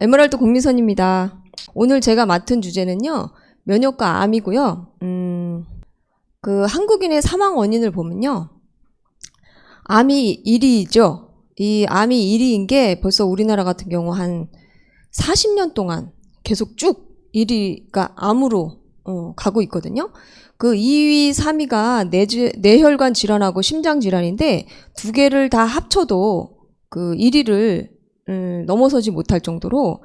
에메랄드 공미선입니다. 오늘 제가 맡은 주제는요, 면역과 암이고요. 그 한국인의 사망 원인을 보면요, 암이 1위죠. 이 암이 1위인 게 벌써 우리나라 같은 경우 한 40년 동안 계속 쭉 1위가 암으로 가고 있거든요. 그 2위, 3위가 뇌혈관 질환하고 심장 질환인데 두 개를 다 합쳐도 그 1위를 넘어서지 못할 정도로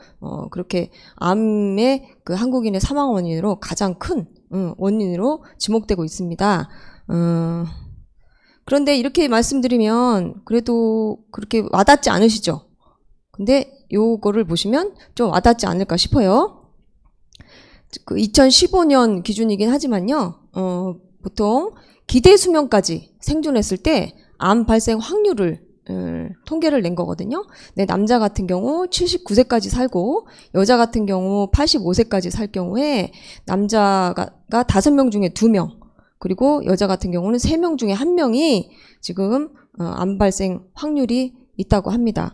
그렇게 암의 그 한국인의 사망 원인으로 가장 큰 원인으로 지목되고 있습니다. 그런데 이렇게 말씀드리면 그래도 그렇게 와닿지 않으시죠? 근데 요거를 보시면 좀 와닿지 않을까 싶어요. 그 2015년 기준이긴 하지만요, 보통 기대 수명까지 생존했을 때 암 발생 확률을 통계를 낸 거거든요. 네, 남자 같은 경우 79세까지 살고 여자 같은 경우 85세까지 살 경우에 남자가 5명 중에 2명, 그리고 여자 같은 경우는 3명 중에 1명이 지금 암 발생 확률이 있다고 합니다.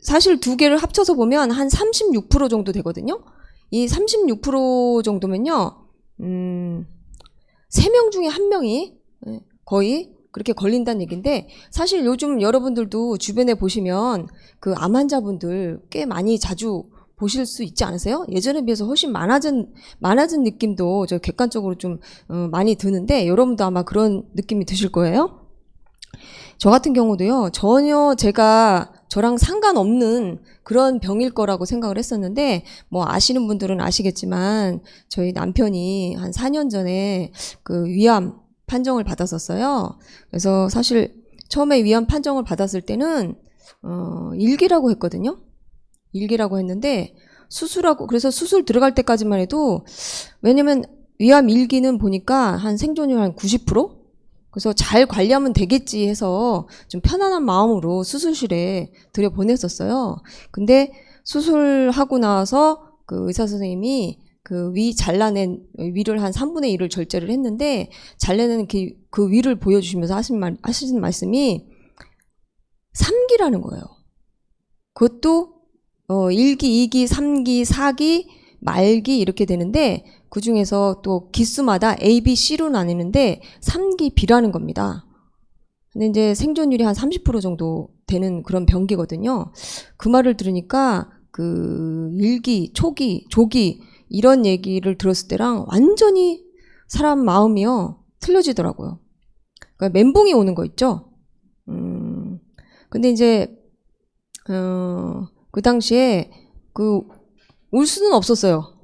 사실 두 개를 합쳐서 보면 한 36% 정도 되거든요. 이 36% 정도면요, 3명 중에 1명이 거의 그렇게 걸린다는 얘기인데, 사실 요즘 여러분들도 주변에 보시면 그 암 환자분들 꽤 많이 자주 보실 수 있지 않으세요? 예전에 비해서 훨씬 많아진 느낌도 저 객관적으로 좀 많이 드는데, 여러분도 아마 그런 느낌이 드실 거예요. 저 같은 경우도요, 전혀 저랑 상관없는 그런 병일 거라고 생각을 했었는데, 뭐 아시는 분들은 아시겠지만 저희 남편이 한 4년 전에 그 위암 판정을 받았었어요. 그래서 사실 처음에 위암 판정을 받았을 때는 1기라고 했거든요. 1기라고 했는데 그래서 수술 들어갈 때까지만 해도, 왜냐면 위암 1기는 보니까 한 생존율 한 90%? 그래서 잘 관리하면 되겠지 해서 좀 편안한 마음으로 수술실에 들여보냈었어요. 근데 수술하고 나서 그 의사 선생님이 그 잘라낸 위를 한 3분의 1을 절제를 했는데, 잘라낸 그 위를 보여주시면서 하시는 말씀이 3기라는 거예요. 그것도 1기, 2기, 3기, 4기, 말기 이렇게 되는데, 그 중에서 또 기수마다 A, B, C로 나뉘는데 3기 B라는 겁니다. 근데 이제 생존율이 한 30% 정도 되는 그런 병기거든요. 그 말을 들으니까 그 1기, 초기, 조기 이런 얘기를 들었을 때랑 완전히 사람 마음이요 틀려지더라고요. 그러니까 멘붕이 오는 거 있죠. 근데 이제 그 당시에 울 수는 없었어요.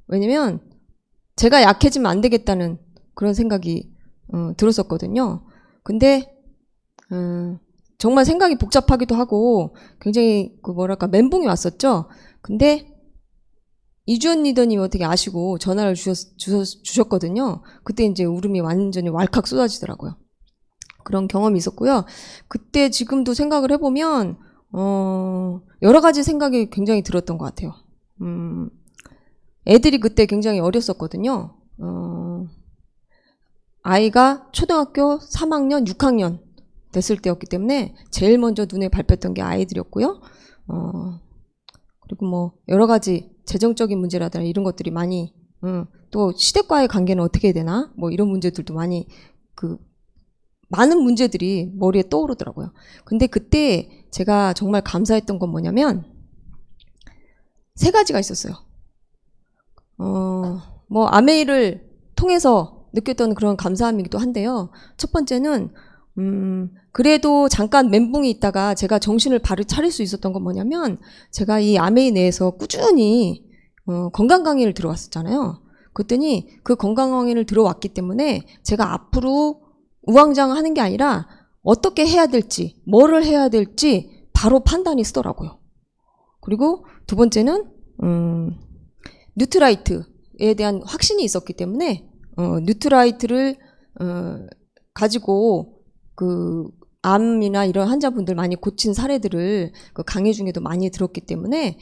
왜냐면 제가 약해지면 안 되겠다는 그런 생각이 들었었거든요. 근데 정말 생각이 복잡하기도 하고 굉장히 멘붕이 왔었죠. 근데 이주연 리더님이 어떻게 아시고 전화를 주셨거든요. 그때 이제 울음이 완전히 왈칵 쏟아지더라고요. 그런 경험이 있었고요. 그때 지금도 생각을 해보면 여러 가지 생각이 굉장히 들었던 것 같아요. 애들이 그때 굉장히 어렸었거든요. 아이가 초등학교 3학년, 6학년 됐을 때였기 때문에 제일 먼저 눈에 밟혔던 게 아이들이었고요. 그리고 뭐 여러 가지 재정적인 문제라든가 이런 것들이 많이, 또 시댁과의 관계는 어떻게 해야 되나, 뭐 이런 문제들도 많이, 많은 문제들이 머리에 떠오르더라고요. 근데 그때 제가 정말 감사했던 건 뭐냐면 3가지가 있었어요. 뭐 아메이를 통해서 느꼈던 그런 감사함이기도 한데요. 첫 번째는 그래도 잠깐 멘붕이 있다가 제가 정신을 바로 차릴 수 있었던 건 뭐냐면, 제가 이 아메이 내에서 꾸준히 건강 강의를 들어왔었잖아요. 그랬더니 그 건강 강의를 들어왔기 때문에 제가 앞으로 우왕좌왕하는 게 아니라 어떻게 해야 될지, 뭐를 해야 될지 바로 판단이 쓰더라고요. 그리고 두 번째는 뉴트라이트에 대한 확신이 있었기 때문에 뉴트라이트를 가지고 그 암이나 이런 환자분들 많이 고친 사례들을 그 강의 중에도 많이 들었기 때문에,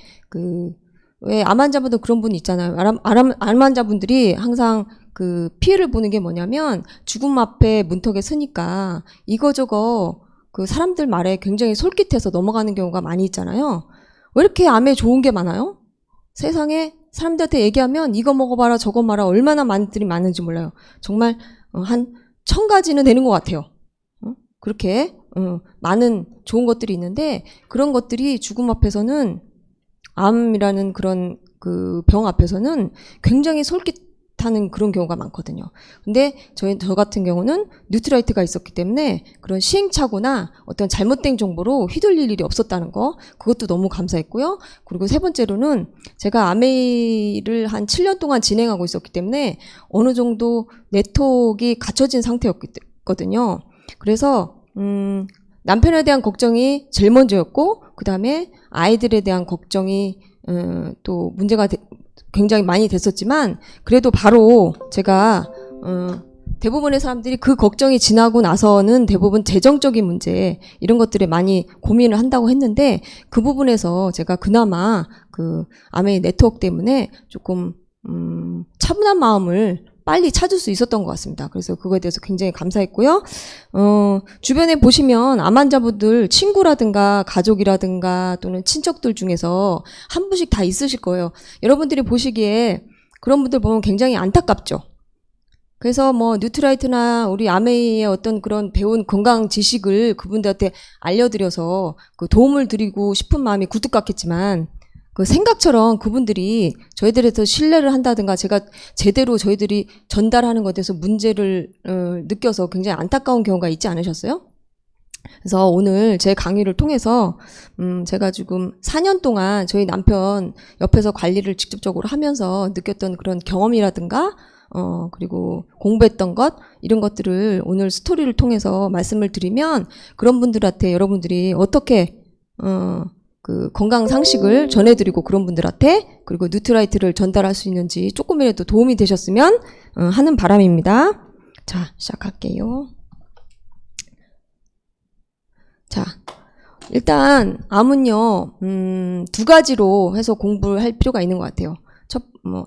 왜 암 환자분들 그런 분 있잖아요. 암 환자분들이 항상 그 피해를 보는 게 뭐냐면, 죽음 앞에 문턱에 서니까 이거저거 그 사람들 말에 굉장히 솔깃해서 넘어가는 경우가 많이 있잖아요. 왜 이렇게 암에 좋은 게 많아요? 세상에 사람들한테 얘기하면 이거 먹어봐라 저거 봐라 얼마나 많이들이 많은지 몰라요. 정말 한 1000가지는 되는 것 같아요. 그렇게 많은 좋은 것들이 있는데 그런 것들이 죽음 앞에서는 암이라는 그런 그 병 앞에서는 굉장히 솔깃하는 그런 경우가 많거든요. 근데 저 같은 경우는 뉴트라이트가 있었기 때문에 그런 시행착오나 어떤 잘못된 정보로 휘둘릴 일이 없었다는 거 그것도 너무 감사했고요. 그리고 세 번째로는 제가 아메이를 한 7년 동안 진행하고 있었기 때문에 어느 정도 네트워크가 갖춰진 상태였거든요. 그래서 남편에 대한 걱정이 제일 먼저였고 그 다음에 아이들에 대한 걱정이 또 문제가 굉장히 많이 됐었지만 그래도 바로 제가 대부분의 사람들이 그 걱정이 지나고 나서는 대부분 재정적인 문제 이런 것들에 많이 고민을 한다고 했는데 그 부분에서 제가 그나마 그 아메이 네트워크 때문에 조금 차분한 마음을 빨리 찾을 수 있었던 것 같습니다. 그래서 그거에 대해서 굉장히 감사했고요. 주변에 보시면 암 환자분들 친구라든가 가족이라든가 또는 친척들 중에서 한 분씩 다 있으실 거예요. 여러분들이 보시기에 그런 분들 보면 굉장히 안타깝죠. 그래서 뭐 뉴트라이트나 우리 아메이의 어떤 그런 배운 건강 지식을 그분들한테 알려드려서 그 도움을 드리고 싶은 마음이 굴뚝 같겠지만 그 생각처럼 그분들이 저희들에서 신뢰를 한다든가 제가 제대로 저희들이 전달하는 것에 대해서 문제를 느껴서 굉장히 안타까운 경우가 있지 않으셨어요? 그래서 오늘 제 강의를 통해서 제가 지금 4년 동안 저희 남편 옆에서 관리를 직접적으로 하면서 느꼈던 그런 경험이라든가 그리고 공부했던 것 이런 것들을 오늘 스토리를 통해서 말씀을 드리면 그런 분들한테 여러분들이 어떻게 그 건강 상식을 전해드리고 그런 분들한테 그리고 뉴트라이트를 전달할 수 있는지 조금이라도 도움이 되셨으면 하는 바람입니다. 자, 시작할게요. 자, 일단 암은요, 두 가지로 해서 공부를 할 필요가 있는 것 같아요.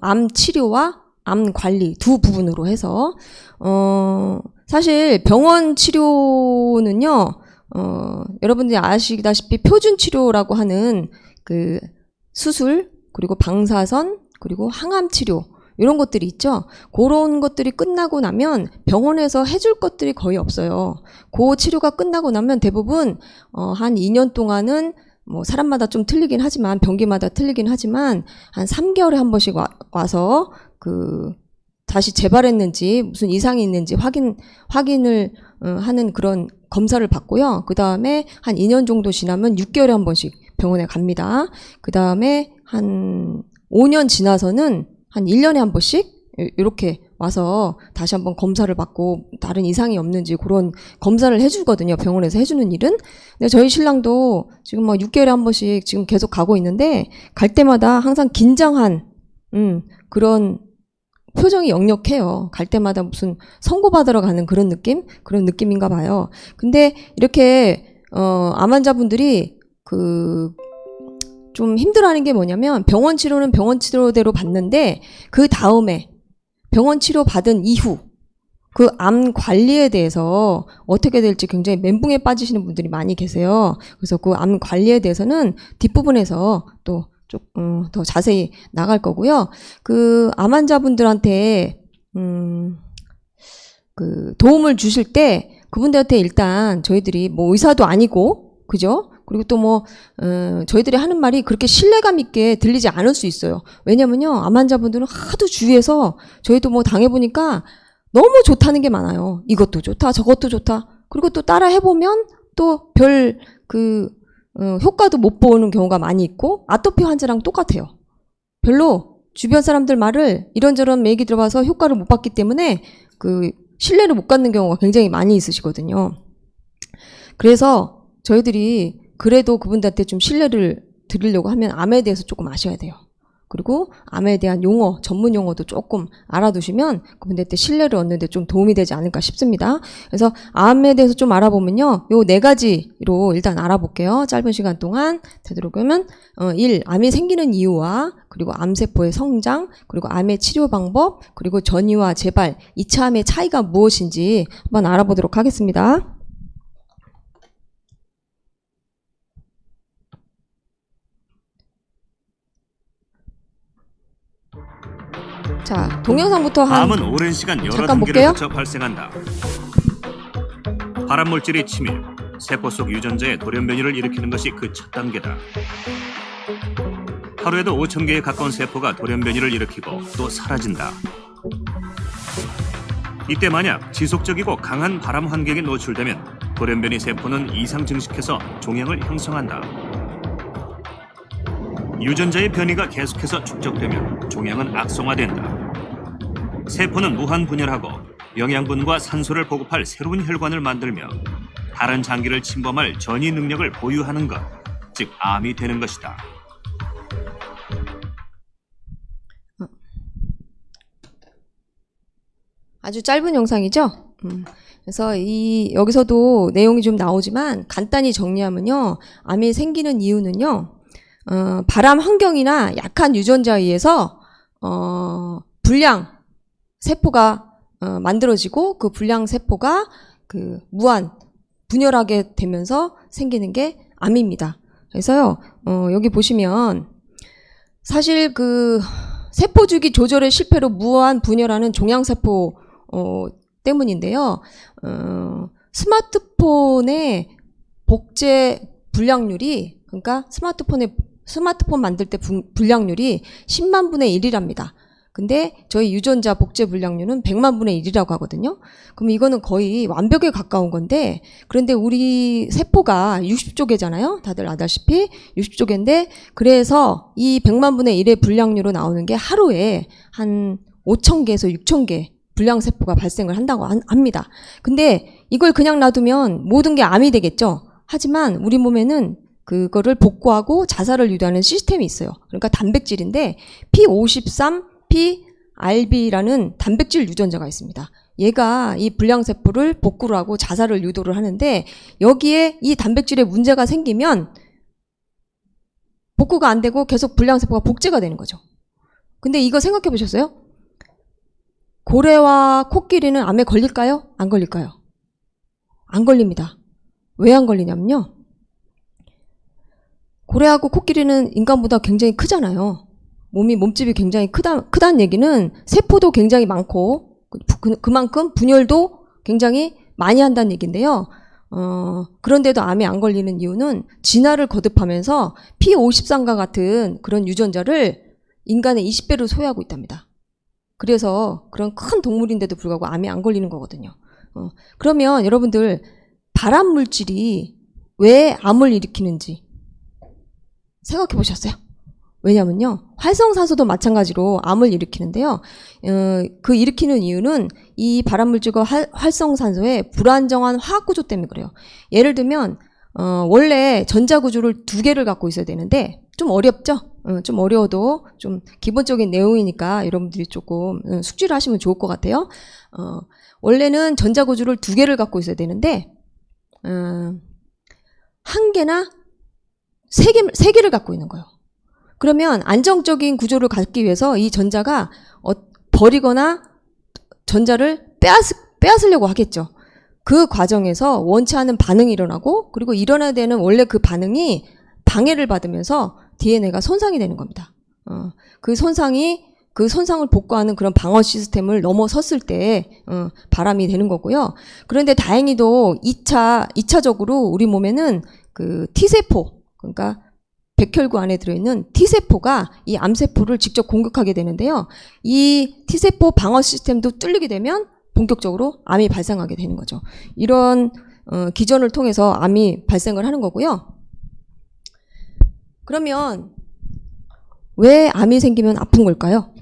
암 치료와 암 관리 두 부분으로 해서 사실 병원 치료는요. 여러분들이 아시다시피 표준 치료라고 하는 그 수술 그리고 방사선 그리고 항암 치료 이런 것들이 있죠. 그런 것들이 끝나고 나면 병원에서 해줄 것들이 거의 없어요. 그 치료가 끝나고 나면 대부분 한 2년 동안은 뭐 사람마다 좀 틀리긴 하지만 병기마다 틀리긴 하지만 한 3개월에 한 번씩 와서 그 다시 재발했는지 무슨 이상이 있는지 확인을 하는 그런 검사를 받고요. 그 다음에 한 2년 정도 지나면 6개월에 한 번씩 병원에 갑니다. 그 다음에 한 5년 지나서는 한 1년에 한 번씩 이렇게 와서 다시 한번 검사를 받고 다른 이상이 없는지 그런 검사를 해주거든요. 병원에서 해주는 일은. 근데 저희 신랑도 지금 막 6개월에 한 번씩 지금 계속 가고 있는데 갈 때마다 항상 긴장한 그런 표정이 역력해요. 갈 때마다 무슨 선고받으러 가는 그런 느낌인가 봐요. 근데 이렇게 암 환자분들이 좀 힘들어하는 게 뭐냐면 병원 치료는 병원 치료대로 받는데 그 다음에 병원 치료 받은 이후 그 암 관리에 대해서 어떻게 될지 굉장히 멘붕에 빠지시는 분들이 많이 계세요. 그래서 그 암 관리에 대해서는 뒷부분에서 또 조금 더 자세히 나갈 거고요. 그 암 환자분들한테 그 도움을 주실 때 그분들한테 일단 저희들이 뭐 의사도 아니고 그죠? 그리고 또 뭐 저희들이 하는 말이 그렇게 신뢰감 있게 들리지 않을 수 있어요. 왜냐면요 암 환자분들은 하도 주위에서 저희도 뭐 당해보니까 너무 좋다는 게 많아요. 이것도 좋다 저것도 좋다. 그리고 또 따라 해보면 또 별 효과도 못 보는 경우가 많이 있고 아토피 환자랑 똑같아요. 별로 주변 사람들 말을 이런저런 얘기 들어봐서 효과를 못 봤기 때문에 그 신뢰를 못 갖는 경우가 굉장히 많이 있으시거든요. 그래서 저희들이 그래도 그분들한테 좀 신뢰를 드리려고 하면 암에 대해서 조금 아셔야 돼요. 그리고 암에 대한 용어, 전문 용어도 조금 알아두시면 그분들한테 신뢰를 얻는 데 좀 도움이 되지 않을까 싶습니다. 그래서 암에 대해서 좀 알아보면요. 요 4가지로 일단 알아볼게요. 짧은 시간 동안 되도록이면 1. 암이 생기는 이유와 그리고 암세포의 성장, 그리고 암의 치료 방법, 그리고 전이와 재발, 2차 암의 차이가 무엇인지 한번 알아보도록 하겠습니다. 자, 동영상부터 한 암은 오랜 시간 여러 잠깐 단계를 볼게요. 거쳐 발생한다. 발암물질의 침입, 세포 속 유전자의 돌연변이를 일으키는 것이 그 첫 단계다. 하루에도 5,000개에 가까운 세포가 돌연변이를 일으키고 또 사라진다. 이때 만약 지속적이고 강한 발암 환경에 노출되면 돌연변이 세포는 이상 증식해서 종양을 형성한다. 유전자의 변이가 계속해서 축적되면 종양은 악성화된다. 세포는 무한 분열하고 영양분과 산소를 보급할 새로운 혈관을 만들며 다른 장기를 침범할 전이 능력을 보유하는 것, 즉 암이 되는 것이다. 아주 짧은 영상이죠. 그래서 여기서도 내용이 좀 나오지만 간단히 정리하면요, 암이 생기는 이유는요, 발암 환경이나 약한 유전자에 의해서 불량 세포가 만들어지고 그 불량 세포가 그 무한 분열하게 되면서 생기는 게 암입니다. 그래서요, 여기 보시면 사실 그 세포 주기 조절의 실패로 무한 분열하는 종양세포 때문인데요. 스마트폰의 복제 불량률이, 그러니까 스마트폰 만들 때 불량률이 10만 분의 1이랍니다. 근데 저희 유전자 복제 불량률은 100만 분의 1이라고 하거든요. 그럼 이거는 거의 완벽에 가까운 건데, 그런데 우리 세포가 60조 개잖아요. 다들 아다시피 60조 개인데, 그래서 이 100만 분의 1의 불량률로 나오는 게 하루에 한 5,000개에서 6,000개 불량세포가 발생을 한다고 합니다. 근데 이걸 그냥 놔두면 모든 게 암이 되겠죠. 하지만 우리 몸에는 그거를 복구하고 자살을 유도하는 시스템이 있어요. 그러니까 단백질인데 P53PRB라는 단백질 유전자가 있습니다. 얘가 이 불량세포를 복구를 하고 자살을 유도를 하는데, 여기에 이 단백질에 문제가 생기면 복구가 안 되고 계속 불량세포가 복제가 되는 거죠. 근데 이거 생각해 보셨어요? 고래와 코끼리는 암에 걸릴까요? 안 걸릴까요? 안 걸립니다. 왜 안 걸리냐면요, 고래하고 코끼리는 인간보다 굉장히 크잖아요. 몸집이 굉장히 크다는 얘기는 세포도 굉장히 많고 그만큼 분열도 굉장히 많이 한다는 얘기인데요. 그런데도 암에 안 걸리는 이유는 진화를 거듭하면서 P53과 같은 그런 유전자를 인간의 20배를 소유하고 있답니다. 그래서 그런 큰 동물인데도 불구하고 암에 안 걸리는 거거든요. 그러면 여러분들, 발암 물질이 왜 암을 일으키는지 생각해 보셨어요? 왜냐면요, 활성산소도 마찬가지로 암을 일으키는데요. 그 일으키는 이유는 이 발암물질과 활성산소의 불안정한 화학구조 때문에 그래요. 예를 들면 원래 전자구조를 2개를 갖고 있어야 되는데, 좀 어렵죠? 좀 어려워도 좀 기본적인 내용이니까 여러분들이 조금 숙지를 하시면 좋을 것 같아요. 원래는 전자구조를 2개를 갖고 있어야 되는데 1개나 3개를 갖고 있는 거예요. 그러면 안정적인 구조를 갖기 위해서 이 전자가 버리거나 전자를 빼앗으려고 하겠죠. 그 과정에서 원치 않은 반응이 일어나고, 그리고 일어나야 되는 원래 그 반응이 방해를 받으면서 DNA가 손상이 되는 겁니다. 그 손상을 복구하는 그런 방어 시스템을 넘어섰을 때 발암이 되는 거고요. 그런데 다행히도 2차적으로 우리 몸에는 그 T세포, 그러니까 백혈구 안에 들어있는 T세포가 이 암세포를 직접 공격하게 되는데요. 이 T세포 방어 시스템도 뚫리게 되면 본격적으로 암이 발생하게 되는 거죠. 이런 기전을 통해서 암이 발생을 하는 거고요. 그러면 왜 암이 생기면 아픈 걸까요?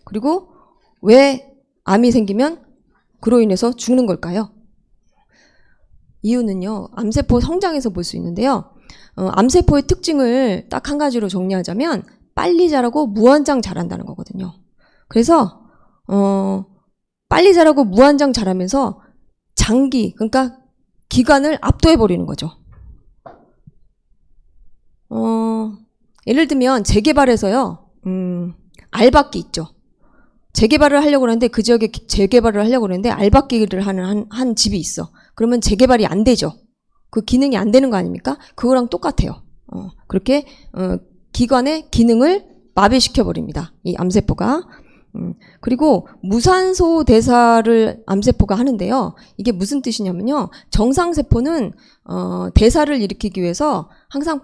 그리고 왜 암이 생기면 그로 인해서 죽는 걸까요? 이유는요, 암세포 성장에서 볼 수 있는데요. 암세포의 특징을 딱 한 가지로 정리하자면 빨리 자라고 무한장 자란다는 거거든요. 그래서 빨리 자라고 무한장 자라면서 장기, 그러니까 기관을 압도해 버리는 거죠. 예를 들면 재개발에서요, 알박기 있죠. 재개발을 하려고 하는데, 그 지역에 재개발을 하려고 하는데 알박기를 하는 한 집이 있어. 그러면 재개발이 안 되죠. 그 기능이 안 되는 거 아닙니까? 그거랑 똑같아요. 그렇게 기관의 기능을 마비시켜버립니다. 이 암세포가. 그리고 무산소 대사를 암세포가 하는데요. 이게 무슨 뜻이냐면요. 정상세포는 대사를 일으키기 위해서 항상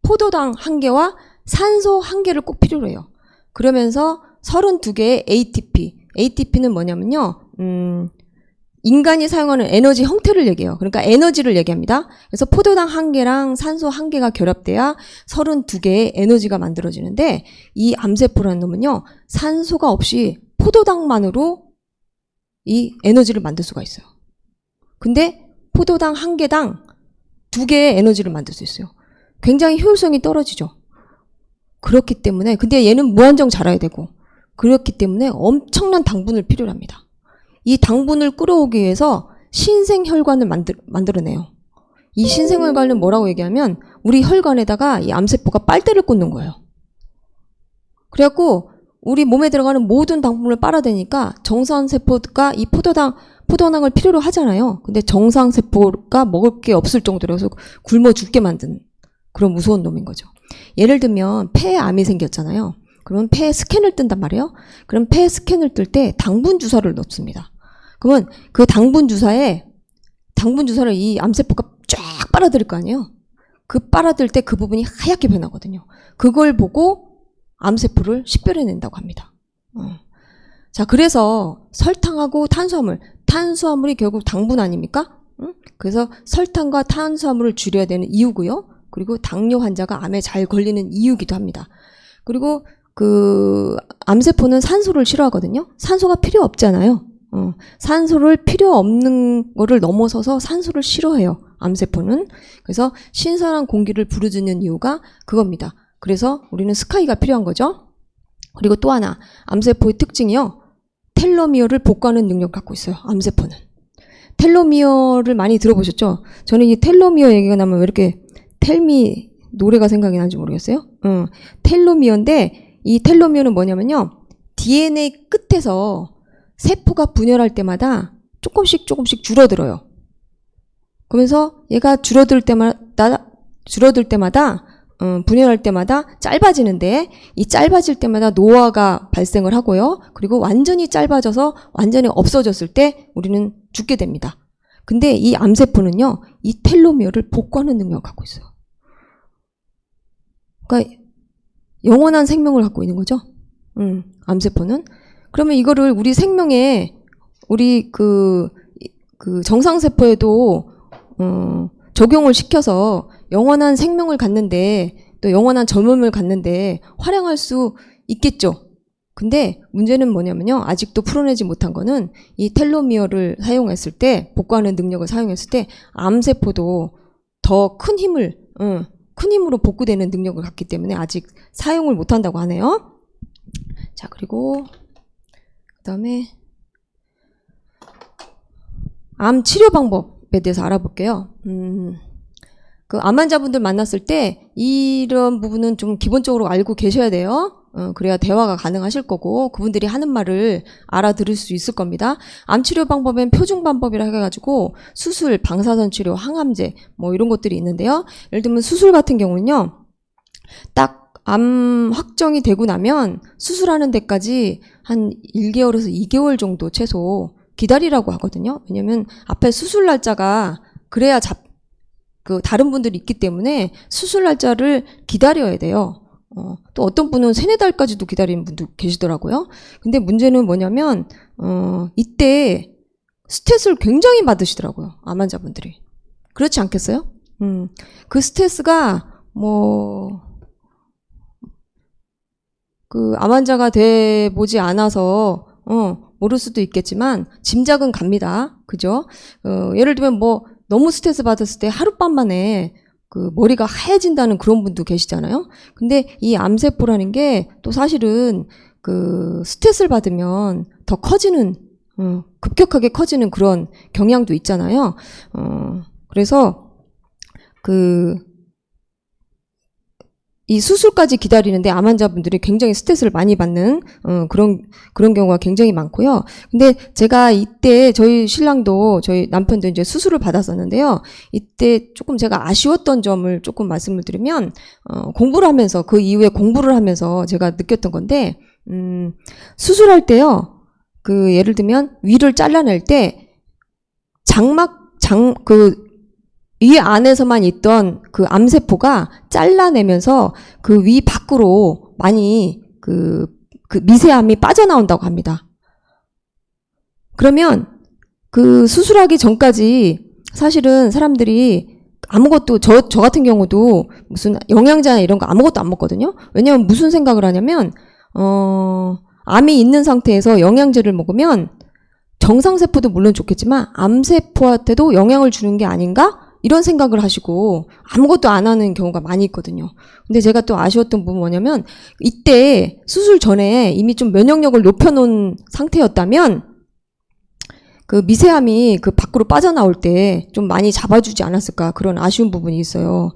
포도당 1개와 산소 1개를 꼭 필요로 해요. 그러면서 32개의 ATP는 뭐냐면요. 인간이 사용하는 에너지 형태를 얘기해요. 그러니까 에너지를 얘기합니다. 그래서 포도당 1개랑 산소 1개가 결합돼야 32개의 에너지가 만들어지는데 이 암세포라는 놈은요. 산소가 없이 포도당만으로 이 에너지를 만들 수가 있어요. 근데 포도당 1개당 2개의 에너지를 만들 수 있어요. 굉장히 효율성이 떨어지죠. 그렇기 때문에 근데 얘는 무한정 자라야 되고 그렇기 때문에 엄청난 당분을 필요로 합니다. 이 당분을 끌어오기 위해서 신생혈관을 만들어내요. 이 신생혈관은 뭐라고 얘기하면 우리 혈관에다가 이 암세포가 빨대를 꽂는 거예요. 그래갖고 우리 몸에 들어가는 모든 당분을 빨아대니까 정상세포가 이 포도당을 필요로 하잖아요. 근데 정상세포가 먹을 게 없을 정도로 해서 굶어 죽게 만든 그런 무서운 놈인 거죠. 예를 들면 폐에 암이 생겼잖아요. 그러면 폐에 스캔을 뜬단 말이에요. 그럼 폐에 스캔을 뜰 때 당분 주사를 넣습니다. 그러면 그 당분 주사를 이 암세포가 쫙 빨아들일 거 아니에요. 그 빨아들 때 그 부분이 하얗게 변하거든요. 그걸 보고 암세포를 식별해낸다고 합니다. 자, 그래서 설탕하고 탄수화물이 결국 당분 아닙니까? 그래서 설탕과 탄수화물을 줄여야 되는 이유고요. 그리고 당뇨 환자가 암에 잘 걸리는 이유기도 합니다. 그리고 그 암세포는 산소를 싫어하거든요. 산소가 필요 없잖아요. 산소를 필요 없는 거를 넘어서서 산소를 싫어해요. 암세포는. 그래서 신선한 공기를 부르짖는 이유가 그겁니다. 그래서 우리는 스카이가 필요한 거죠. 그리고 또 하나 암세포의 특징이요. 텔로미어를 복구하는 능력을 갖고 있어요. 암세포는. 텔로미어를 많이 들어보셨죠? 저는 이 텔로미어 얘기가 나면 왜 이렇게 텔미 노래가 생각이 나는지 모르겠어요. 텔로미어인데 이 텔로미어는 뭐냐면요. DNA 끝에서 세포가 분열할 때마다 조금씩 줄어들어요. 그러면서 얘가 줄어들 때마다 분열할 때마다 짧아지는데 이 짧아질 때마다 노화가 발생을 하고요. 그리고 완전히 짧아져서 완전히 없어졌을 때 우리는 죽게 됩니다. 근데 이 암세포는요. 이 텔로미어를 복구하는 능력을 갖고 있어요. 그러니까 영원한 생명을 갖고 있는 거죠. 암세포는. 그러면 이거를 우리 생명에 우리 그 정상세포에도 적용을 시켜서 영원한 생명을 갖는데 또 영원한 젊음을 갖는데 활용할 수 있겠죠. 근데 문제는 뭐냐면요. 아직도 풀어내지 못한 거는 이 텔로미어를 사용했을 때 복구하는 능력을 사용했을 때 암세포도 더 큰 힘으로 복구되는 능력을 갖기 때문에 아직 사용을 못한다고 하네요. 자, 그리고 그다음에 암 치료 방법에 대해서 알아볼게요. 그 암 환자분들 만났을 때 이런 부분은 좀 기본적으로 알고 계셔야 돼요. 그래야 대화가 가능하실 거고 그분들이 하는 말을 알아들을 수 있을 겁니다. 암 치료 방법엔 표준 방법이라 해가지고 수술, 방사선 치료, 항암제 뭐 이런 것들이 있는데요. 예를 들면 수술 같은 경우는요. 딱 암 확정이 되고 나면 수술하는 데까지 한 1개월에서 2개월 정도 최소 기다리라고 하거든요. 왜냐면 앞에 수술 날짜가 그래야 다른 분들이 있기 때문에 수술 날짜를 기다려야 돼요. 또 어떤 분은 3-4달까지도 기다리는 분도 계시더라고요. 근데 문제는 뭐냐면 이때 스트레스를 굉장히 받으시더라고요. 암 환자분들이. 그렇지 않겠어요? 그 스트레스가 암 환자가 돼 보지 않아서 모를 수도 있겠지만 짐작은 갑니다. 그죠? 예를 들면 너무 스트레스 받았을 때 하룻밤 만에 그 머리가 하얘진다는 그런 분도 계시잖아요. 근데 이 암세포라는 게 또 사실은 그 스트레스를 받으면 더 급격하게 커지는 그런 경향도 있잖아요. 그래서 이 수술까지 기다리는데 암 환자분들이 굉장히 스트레스를 많이 받는 그런 경우가 굉장히 많고요. 근데 제가 이때 저희 신랑도 저희 남편도 이제 수술을 받았었는데요. 이때 조금 제가 아쉬웠던 점을 조금 말씀을 드리면 공부를 하면서 그 이후에 공부를 하면서 제가 느꼈던 건데 수술할 때요. 그 예를 들면 위를 잘라낼 때 위 안에서만 있던 그 암세포가 잘라내면서 그 위 밖으로 많이 그 미세암이 빠져나온다고 합니다. 그러면 그 수술하기 전까지 사실은 사람들이 아무것도 저 같은 경우도 무슨 영양제나 이런 거 아무것도 안 먹거든요. 왜냐면 무슨 생각을 하냐면 암이 있는 상태에서 영양제를 먹으면 정상세포도 물론 좋겠지만 암세포한테도 영향을 주는 게 아닌가? 이런 생각을 하시고 아무것도 안 하는 경우가 많이 있거든요. 근데 제가 또 아쉬웠던 부분은 뭐냐면 이때 수술 전에 이미 좀 면역력을 높여놓은 상태였다면 그 미세암이 그 밖으로 빠져나올 때 좀 많이 잡아주지 않았을까 그런 아쉬운 부분이 있어요.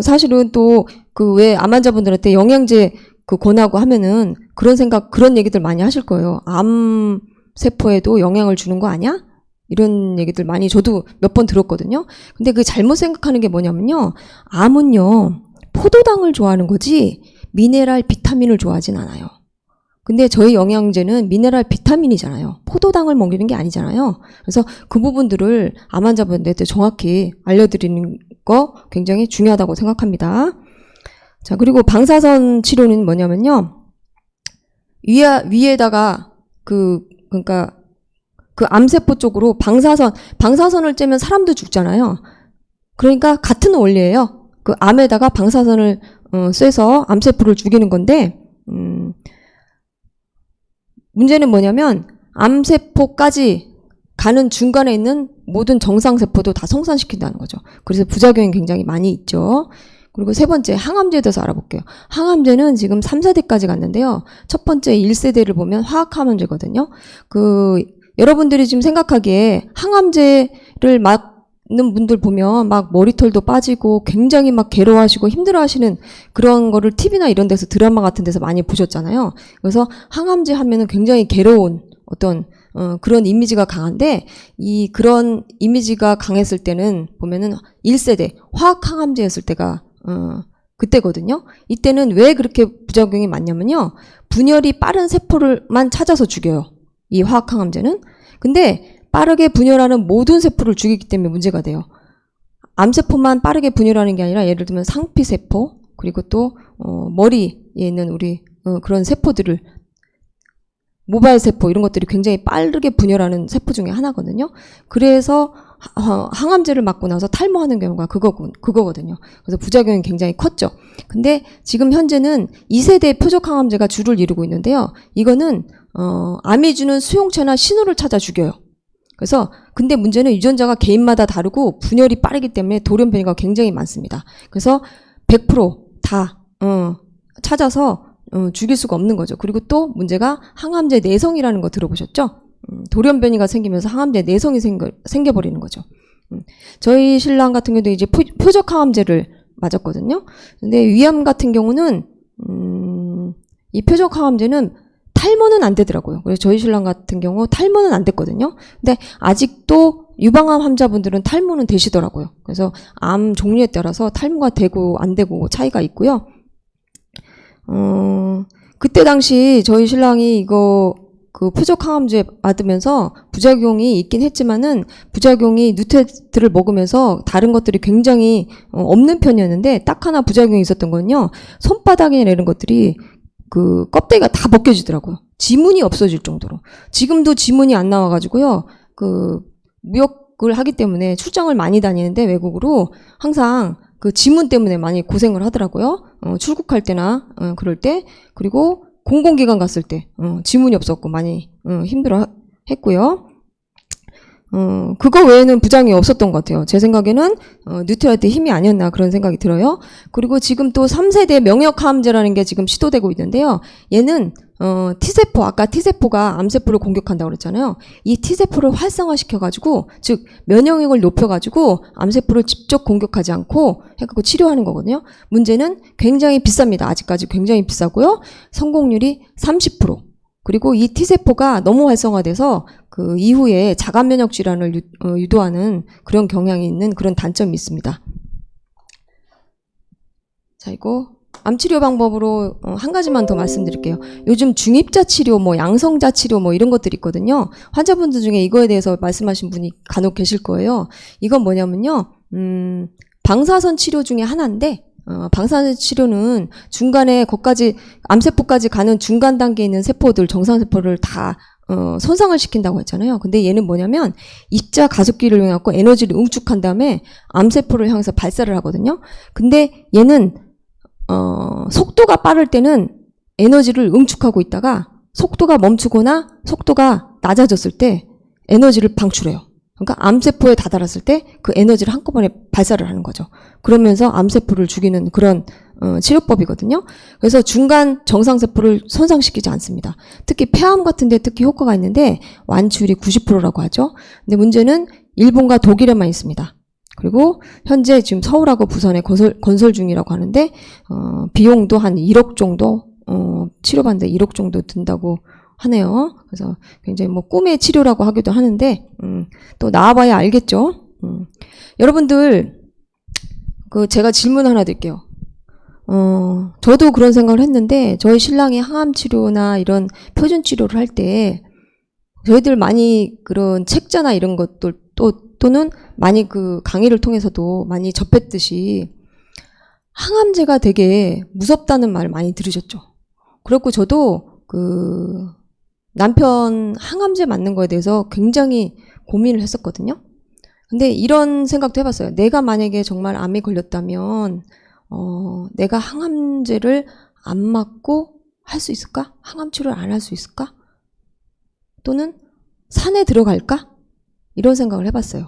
사실은 또 그 왜 암 환자분들한테 영양제 그 권하고 하면은 그런 얘기들 많이 하실 거예요. 암 세포에도 영향을 주는 거 아니야? 이런 얘기들 많이 저도 몇 번 들었거든요. 근데 그 잘못 생각하는 게 뭐냐면요. 암은요. 포도당을 좋아하는 거지 미네랄 비타민을 좋아하진 않아요. 근데 저희 영양제는 미네랄 비타민이잖아요. 포도당을 먹이는 게 아니잖아요. 그래서 그 부분들을 암 환자분들한테 정확히 알려드리는 거 굉장히 중요하다고 생각합니다. 자, 그리고 방사선 치료는 뭐냐면요. 위에다가 그러니까 그 암세포 쪽으로 방사선을 쬐면 사람도 죽잖아요. 그러니까 같은 원리예요. 그 암에다가 방사선을 쐬서 암세포를 죽이는 건데 문제는 뭐냐면 암세포까지 가는 중간에 있는 모든 정상세포도 다 성산시킨다는 거죠. 그래서 부작용이 굉장히 많이 있죠. 그리고 세 번째, 항암제에 대해서 알아볼게요. 항암제는 지금 3세대까지 갔는데요. 첫 번째 1세대를 보면 화학항암제거든요. 여러분들이 지금 생각하기에 항암제를 맞는 분들 보면 막 머리털도 빠지고 굉장히 막 괴로워하시고 힘들어하시는 그런 거를 TV나 이런 데서 드라마 같은 데서 많이 보셨잖아요. 그래서 항암제 하면은 굉장히 괴로운 어떤 그런 이미지가 강한데 그런 이미지가 강했을 때는 보면은 1세대 화학항암제였을 때가 그때거든요. 이때는 왜 그렇게 부작용이 많냐면요. 분열이 빠른 세포를만 찾아서 죽여요. 이 화학항암제는. 근데 빠르게 분열하는 모든 세포를 죽이기 때문에 문제가 돼요. 암세포만 빠르게 분열하는 게 아니라 예를 들면 상피세포 그리고 또 머리에 있는 우리 그런 세포들을 모발 세포 이런 것들이 굉장히 빠르게 분열하는 세포 중에 하나거든요. 그래서 항암제를 맞고 나서 탈모하는 경우가 그거거든요. 그래서 부작용이 굉장히 컸죠. 근데 지금 현재는 2세대 표적 항암제가 주를 이루고 있는데요. 이거는 암이 주는 수용체나 신호를 찾아 죽여요. 그래서 근데 문제는 유전자가 개인마다 다르고 분열이 빠르기 때문에 돌연 변이가 굉장히 많습니다. 그래서 100%다 찾아서 죽일 수가 없는 거죠. 그리고 또 문제가 항암제 내성이라는 거 들어보셨죠? 돌연 변이가 생기면서 항암제 내성이 생겨버리는 거죠. 저희 신랑 같은 경우도 이제 표적 항암제를 맞았거든요. 근데 위암 같은 경우는 이 표적 항암제는 탈모는 안 되더라고요. 그래서 저희 신랑 같은 경우 탈모는 안 됐거든요. 근데 아직도 유방암 환자분들은 탈모는 되시더라고요. 그래서 암 종류에 따라서 탈모가 되고 안 되고 차이가 있고요. 그때 당시 저희 신랑이 이거 그 표적 항암제 맞으면서 부작용이 있긴 했지만은 부작용이 누테트를 먹으면서 다른 것들이 굉장히 없는 편이었는데 딱 하나 부작용이 있었던 건요. 손바닥에 내는 것들이 그 껍데기가 다 벗겨지더라고요. 지문이 없어질 정도로. 지금도 지문이 안 나와가지고요. 그 무역을 하기 때문에 출장을 많이 다니는데 외국으로 항상 그 지문 때문에 많이 고생을 하더라고요. 출국할 때나 그럴 때 그리고 공공기관 갔을 때 지문이 없었고 많이 힘들어 했고요. 그거 외에는 부작용이 없었던 것 같아요. 제 생각에는 뉴트라이트 힘이 아니었나 그런 생각이 들어요. 그리고 지금 또 3세대 명역항암제라는 게 지금 시도되고 있는데요. 얘는 T세포, 아까 T세포가 암세포를 공격한다고 그랬잖아요. 이 T세포를 활성화시켜가지고, 즉 면역력을 높여가지고 암세포를 직접 공격하지 않고 해갖고 치료하는 거거든요. 문제는 굉장히 비쌉니다. 아직까지 굉장히 비싸고요. 성공률이 30%. 그리고 이 T세포가 너무 활성화돼서 그 이후에 자가 면역 질환을 유도하는 그런 경향이 있는 그런 단점이 있습니다. 자, 이거 암 치료 방법으로 한 가지만 더 말씀드릴게요. 요즘 중입자 치료, 뭐 양성자 치료 뭐 이런 것들이 있거든요. 환자분들 중에 이거에 대해서 말씀하신 분이 간혹 계실 거예요. 이건 뭐냐면요. 방사선 치료 중에 하나인데 방사선 치료는 중간에 거기까지 암세포까지 가는 중간 단계에 있는 세포들, 정상세포를 다 손상을 시킨다고 했잖아요. 근데 얘는 뭐냐면 입자 가속기를 이용해서 에너지를 응축한 다음에 암세포를 향해서 발사를 하거든요. 근데 얘는 속도가 빠를 때는 에너지를 응축하고 있다가 속도가 멈추거나 속도가 낮아졌을 때 에너지를 방출해요. 그러니까 암세포에 다다랐을 때 그 에너지를 한꺼번에 발사를 하는 거죠. 그러면서 암세포를 죽이는 그런 치료법이거든요. 그래서 중간 정상세포를 손상시키지 않습니다. 특히 폐암 같은 데 특히 효과가 있는데 완치율이 90%라고 하죠. 근데 문제는 일본과 독일에만 있습니다. 그리고 현재 지금 서울하고 부산에 건설 중이라고 하는데 비용도 한 1억 정도 치료받는데 1억 정도 든다고 하네요. 그래서 굉장히 뭐 꿈의 치료라고 하기도 하는데 또 나와봐야 알겠죠. 여러분들 그 제가 질문 하나 드릴게요. 저도 그런 생각을 했는데 저희 신랑이 항암 치료나 이런 표준 치료를 할 때 저희들 많이 그런 책자나 이런 것들 또는 많이 그 강의를 통해서도 많이 접했듯이 항암제가 되게 무섭다는 말을 많이 들으셨죠. 그렇고 저도 그 남편 항암제 맞는 거에 대해서 굉장히 고민을 했었거든요. 근데 이런 생각도 해봤어요. 내가 만약에 정말 암에 걸렸다면 내가 항암제를 안 맞고 할 수 있을까? 항암 치료를 안 할 수 있을까? 또는 산에 들어갈까? 이런 생각을 해봤어요.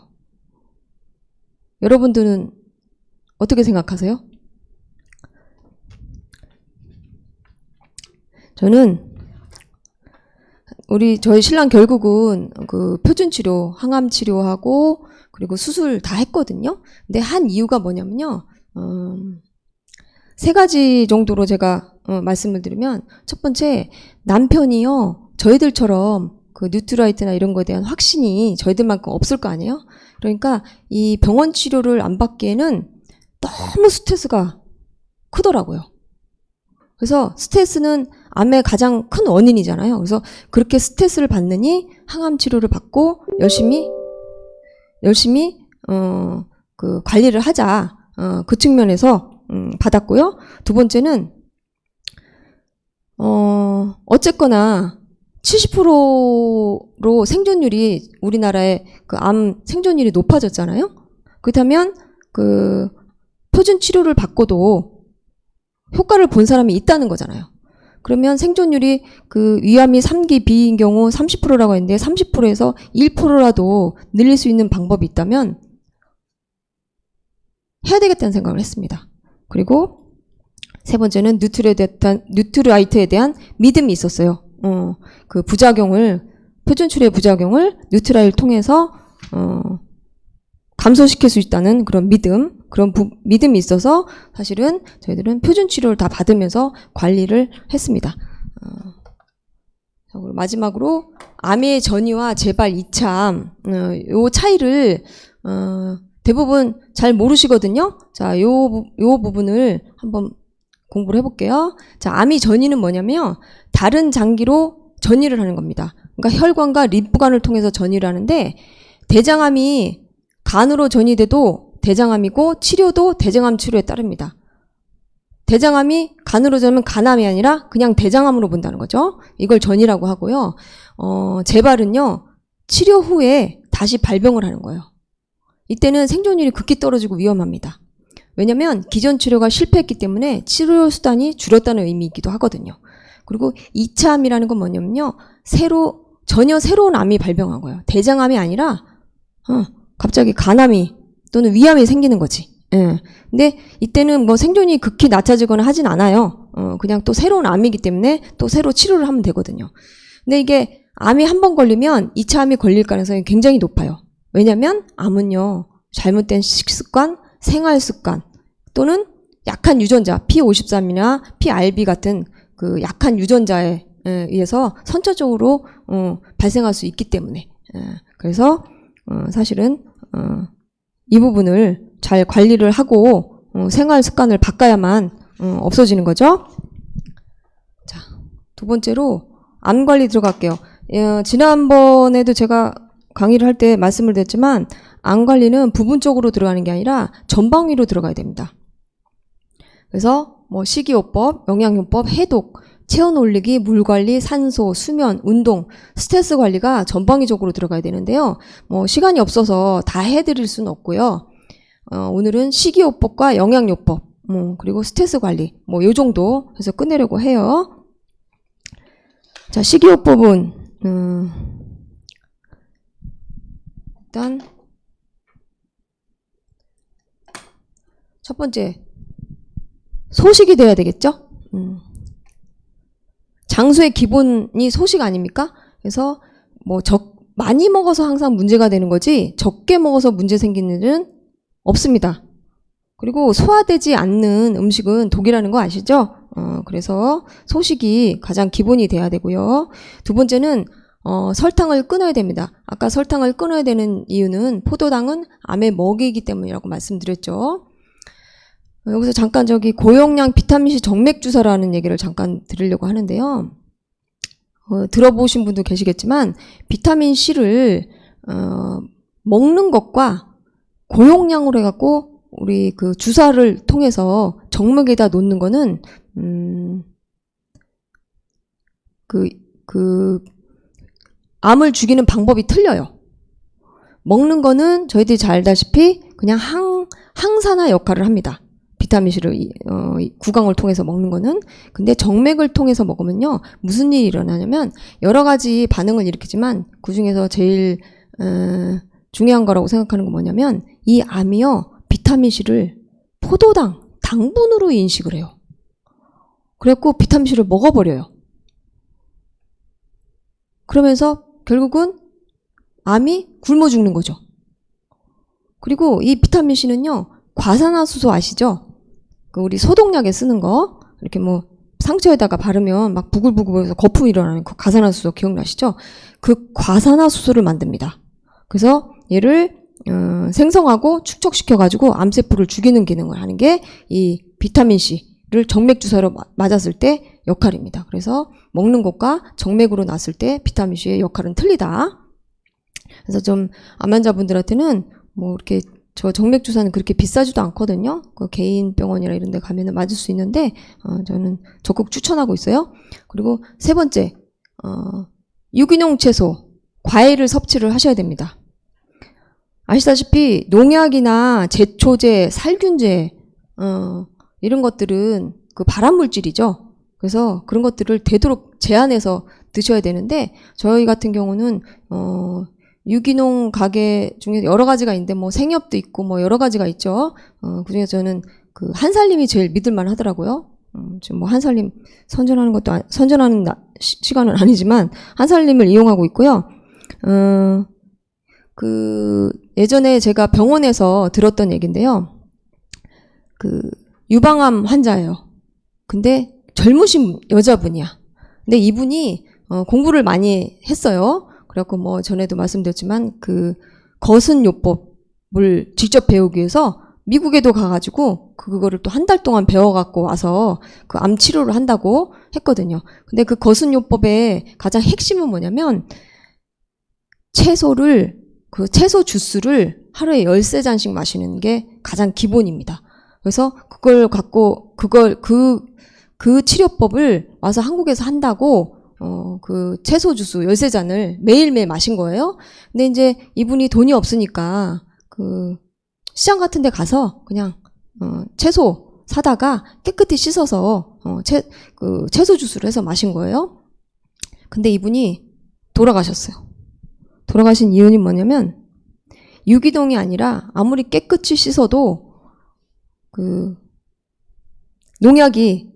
여러분들은 어떻게 생각하세요? 저는 저희 신랑 결국은 그 표준 치료, 항암 치료하고 그리고 수술 다 했거든요. 근데 한 이유가 뭐냐면요. 세 가지 정도로 제가 말씀을 드리면 첫 번째, 남편이요. 저희들처럼 그 뉴트라이트나 이런 거에 대한 확신이 저희들만큼 없을 거 아니에요? 그러니까 이 병원 치료를 안 받기에는 너무 스트레스가 크더라고요. 그래서 스트레스는 암의 가장 큰 원인이잖아요. 그래서 그렇게 스트레스를 받느니 항암 치료를 받고 열심히 그 관리를 하자. 그 측면에서 받았고요. 두 번째는 어쨌거나 70%로 생존율이 우리나라의 그 암 생존율이 높아졌잖아요. 그렇다면 그 표준 치료를 받고도 효과를 본 사람이 있다는 거잖아요. 그러면 생존율이 그 위암이 3기 B인 경우 30%라고 했는데 30%에서 1%라도 늘릴 수 있는 방법이 있다면 해야 되겠다는 생각을 했습니다. 그리고 세 번째는 뉴트라이트에 대한 믿음이 있었어요. 그 부작용을, 표준 치료의 부작용을 뉴트라이트를 통해서 감소시킬 수 있다는 그런 믿음이 있어서 사실은 저희들은 표준 치료를 다 받으면서 관리를 했습니다. 마지막으로 암의 전이와 재발 이참, 요 차이를 대부분 잘 모르시거든요. 자, 요 부분을 한번 공부를 해볼게요. 자, 암의 전이는 뭐냐면 다른 장기로 전이를 하는 겁니다. 그러니까 혈관과 림프관을 통해서 전이를 하는데 대장암이 간으로 전이돼도 대장암이고 치료도 대장암 치료에 따릅니다. 대장암이 간으로 전이면 간암이 아니라 그냥 대장암으로 본다는 거죠. 이걸 전이라고 하고요. 재발은요. 치료 후에 다시 발병을 하는 거예요. 이때는 생존율이 극히 떨어지고 위험합니다. 왜냐하면 기존 치료가 실패했기 때문에 치료 수단이 줄었다는 의미이기도 하거든요. 그리고 2차 암이라는 건 뭐냐면요. 전혀 새로운 암이 발병한 거예요. 대장암이 아니라 갑자기 간암이 또는 위암이 생기는 거지. 예. 근데 이때는 뭐 생존이 극히 낮아지거나 하진 않아요. 그냥 또 새로운 암이기 때문에 또 새로 치료를 하면 되거든요. 근데 이게 암이 한 번 걸리면 2차 암이 걸릴 가능성이 굉장히 높아요. 왜냐면 암은요, 잘못된 식습관, 생활습관 또는 약한 유전자, P53이나 PRB 같은 그 약한 유전자에 의해서 선천적으로 발생할 수 있기 때문에, 그래서 사실은 이 부분을 잘 관리를 하고 생활 습관을 바꿔야만 없어지는 거죠. 자, 두 번째로 암 관리 들어갈게요. 지난번에도 제가 강의를 할 때 말씀을 드렸지만 암 관리는 부분적으로 들어가는 게 아니라 전방위로 들어가야 됩니다. 그래서 뭐 식이요법, 영양요법, 해독, 체온 올리기, 물 관리, 산소, 수면, 운동, 스트레스 관리가 전방위적으로 들어가야 되는데요. 뭐 시간이 없어서 다 해드릴 수는 없고요. 오늘은 식이요법과 영양요법, 그리고 스트레스 관리, 뭐 요 정도 해서 끝내려고 해요. 자, 식이요법은 일단 첫 번째 소식이 돼야 되겠죠? 장수의 기본이 소식 아닙니까? 그래서 뭐 많이 먹어서 항상 문제가 되는 거지 적게 먹어서 문제 생기는 일은 없습니다. 그리고 소화되지 않는 음식은 독이라는 거 아시죠? 그래서 소식이 가장 기본이 돼야 되고요. 두 번째는 설탕을 끊어야 됩니다. 아까 설탕을 끊어야 되는 이유는 포도당은 암의 먹이이기 때문이라고 말씀드렸죠. 여기서 잠깐 고용량 비타민C 정맥주사라는 얘기를 잠깐 드리려고 하는데요. 들어보신 분도 계시겠지만 비타민C를 먹는 것과 고용량으로 해갖고 우리 그 주사를 통해서 정맥에다 놓는 거는 암을 죽이는 방법이 틀려요. 먹는 거는 저희들이 잘 알다시피 그냥 항산화 역할을 합니다. 비타민C를 구강을 통해서 먹는 거는. 근데 정맥을 통해서 먹으면요 무슨 일이 일어나냐면 여러 가지 반응을 일으키지만 그중에서 제일 중요한 거라고 생각하는 건 뭐냐면 이 암이요 비타민C를 포도당, 당분으로 인식을 해요. 그래갖고 비타민C를 먹어버려요. 그러면서 결국은 암이 굶어 죽는 거죠. 그리고 이 비타민C는요 과산화수소 아시죠? 우리 소독약에 쓰는 거 이렇게 뭐 상처에다가 바르면 막 부글부글해서 거품이 일어나는 그 과산화수소 기억나시죠? 그 과산화수소를 만듭니다. 그래서 얘를 생성하고 축적시켜가지고 암세포를 죽이는 기능을 하는 게 이 비타민C를 정맥주사로 맞았을 때 역할입니다. 그래서 먹는 것과 정맥으로 놨을 때 비타민C의 역할은 틀리다. 그래서 좀 암 환자분들한테는 뭐 이렇게 저 정맥주사는 그렇게 비싸지도 않거든요. 그 개인 병원이나 이런 데 가면은 맞을 수 있는데, 저는 적극 추천하고 있어요. 그리고 세 번째, 유기농 채소, 과일을 섭취를 하셔야 됩니다. 아시다시피 농약이나 제초제, 살균제, 이런 것들은 그 발암물질이죠. 그래서 그런 것들을 되도록 제한해서 드셔야 되는데, 저희 같은 경우는, 유기농 가게 중에 여러 가지가 있는데 뭐 생협도 있고 뭐 여러 가지가 있죠. 그중에 저는 그 한살림이 제일 믿을만 하더라고요. 지금 뭐 한살림 선전하는 것도 선전하는 시간은 아니지만 한살림을 이용하고 있고요. 그 예전에 제가 병원에서 들었던 얘기인데요. 그 유방암 환자예요. 근데 젊으신 여자분이야. 근데 이분이 공부를 많이 했어요. 그래갖고 뭐 전에도 말씀드렸지만 그 거순요법을 직접 배우기 위해서 미국에도 가가지고 그거를 또 한 달 동안 배워갖고 와서 그 암 치료를 한다고 했거든요. 근데 그 거순요법의 가장 핵심은 뭐냐면 그 채소 주스를 하루에 13잔씩 마시는 게 가장 기본입니다. 그래서 그걸 갖고 그 치료법을 와서 한국에서 한다고 그 채소 주스 13잔을 매일매일 마신 거예요. 근데 이제 이분이 돈이 없으니까 그 시장 같은 데 가서 그냥 채소 사다가 깨끗이 씻어서 그 채소 주스를 해서 마신 거예요. 근데 이분이 돌아가셨어요. 돌아가신 이유는 뭐냐면 유기농이 아니라 아무리 깨끗이 씻어도 그 농약이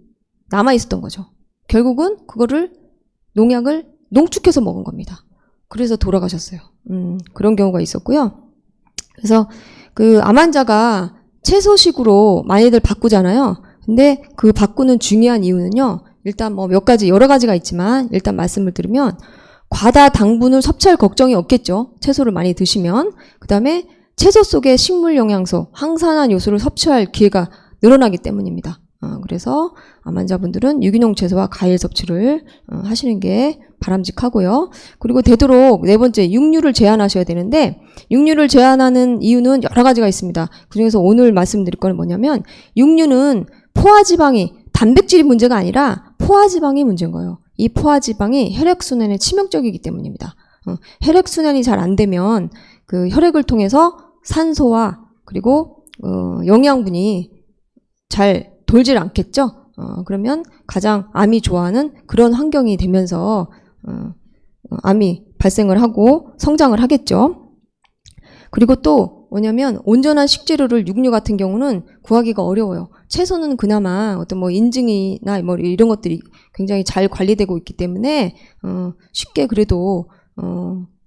남아 있었던 거죠. 결국은 그거를 농약을 농축해서 먹은 겁니다. 그래서 돌아가셨어요. 그런 경우가 있었고요. 그래서 그 암 환자가 채소식으로 많이들 바꾸잖아요. 근데 그 바꾸는 중요한 이유는요. 일단 뭐 몇 가지 여러 가지가 있지만 일단 말씀을 드리면 과다 당분을 섭취할 걱정이 없겠죠. 채소를 많이 드시면. 그다음에 채소 속에 식물 영양소, 항산화 요소를 섭취할 기회가 늘어나기 때문입니다. 그래서 암 환자분들은 유기농 채소와 과일 섭취를 하시는 게 바람직하고요. 그리고 되도록 네 번째, 육류를 제한하셔야 되는데 육류를 제한하는 이유는 여러 가지가 있습니다. 그중에서 오늘 말씀드릴 건 뭐냐면 육류는 포화지방이 단백질이 문제가 아니라 포화지방이 문제인 거예요. 이 포화지방이 혈액순환에 치명적이기 때문입니다. 혈액순환이 잘 안 되면 그 혈액을 통해서 산소와 그리고 영양분이 잘 돌질 않겠죠. 그러면 가장 암이 좋아하는 그런 환경이 되면서 암이 발생을 하고 성장을 하겠죠. 그리고 또 뭐냐면 온전한 식재료를 육류 같은 경우는 구하기가 어려워요. 채소는 그나마 어떤 뭐 인증이나 뭐 이런 것들이 굉장히 잘 관리되고 있기 때문에 쉽게 그래도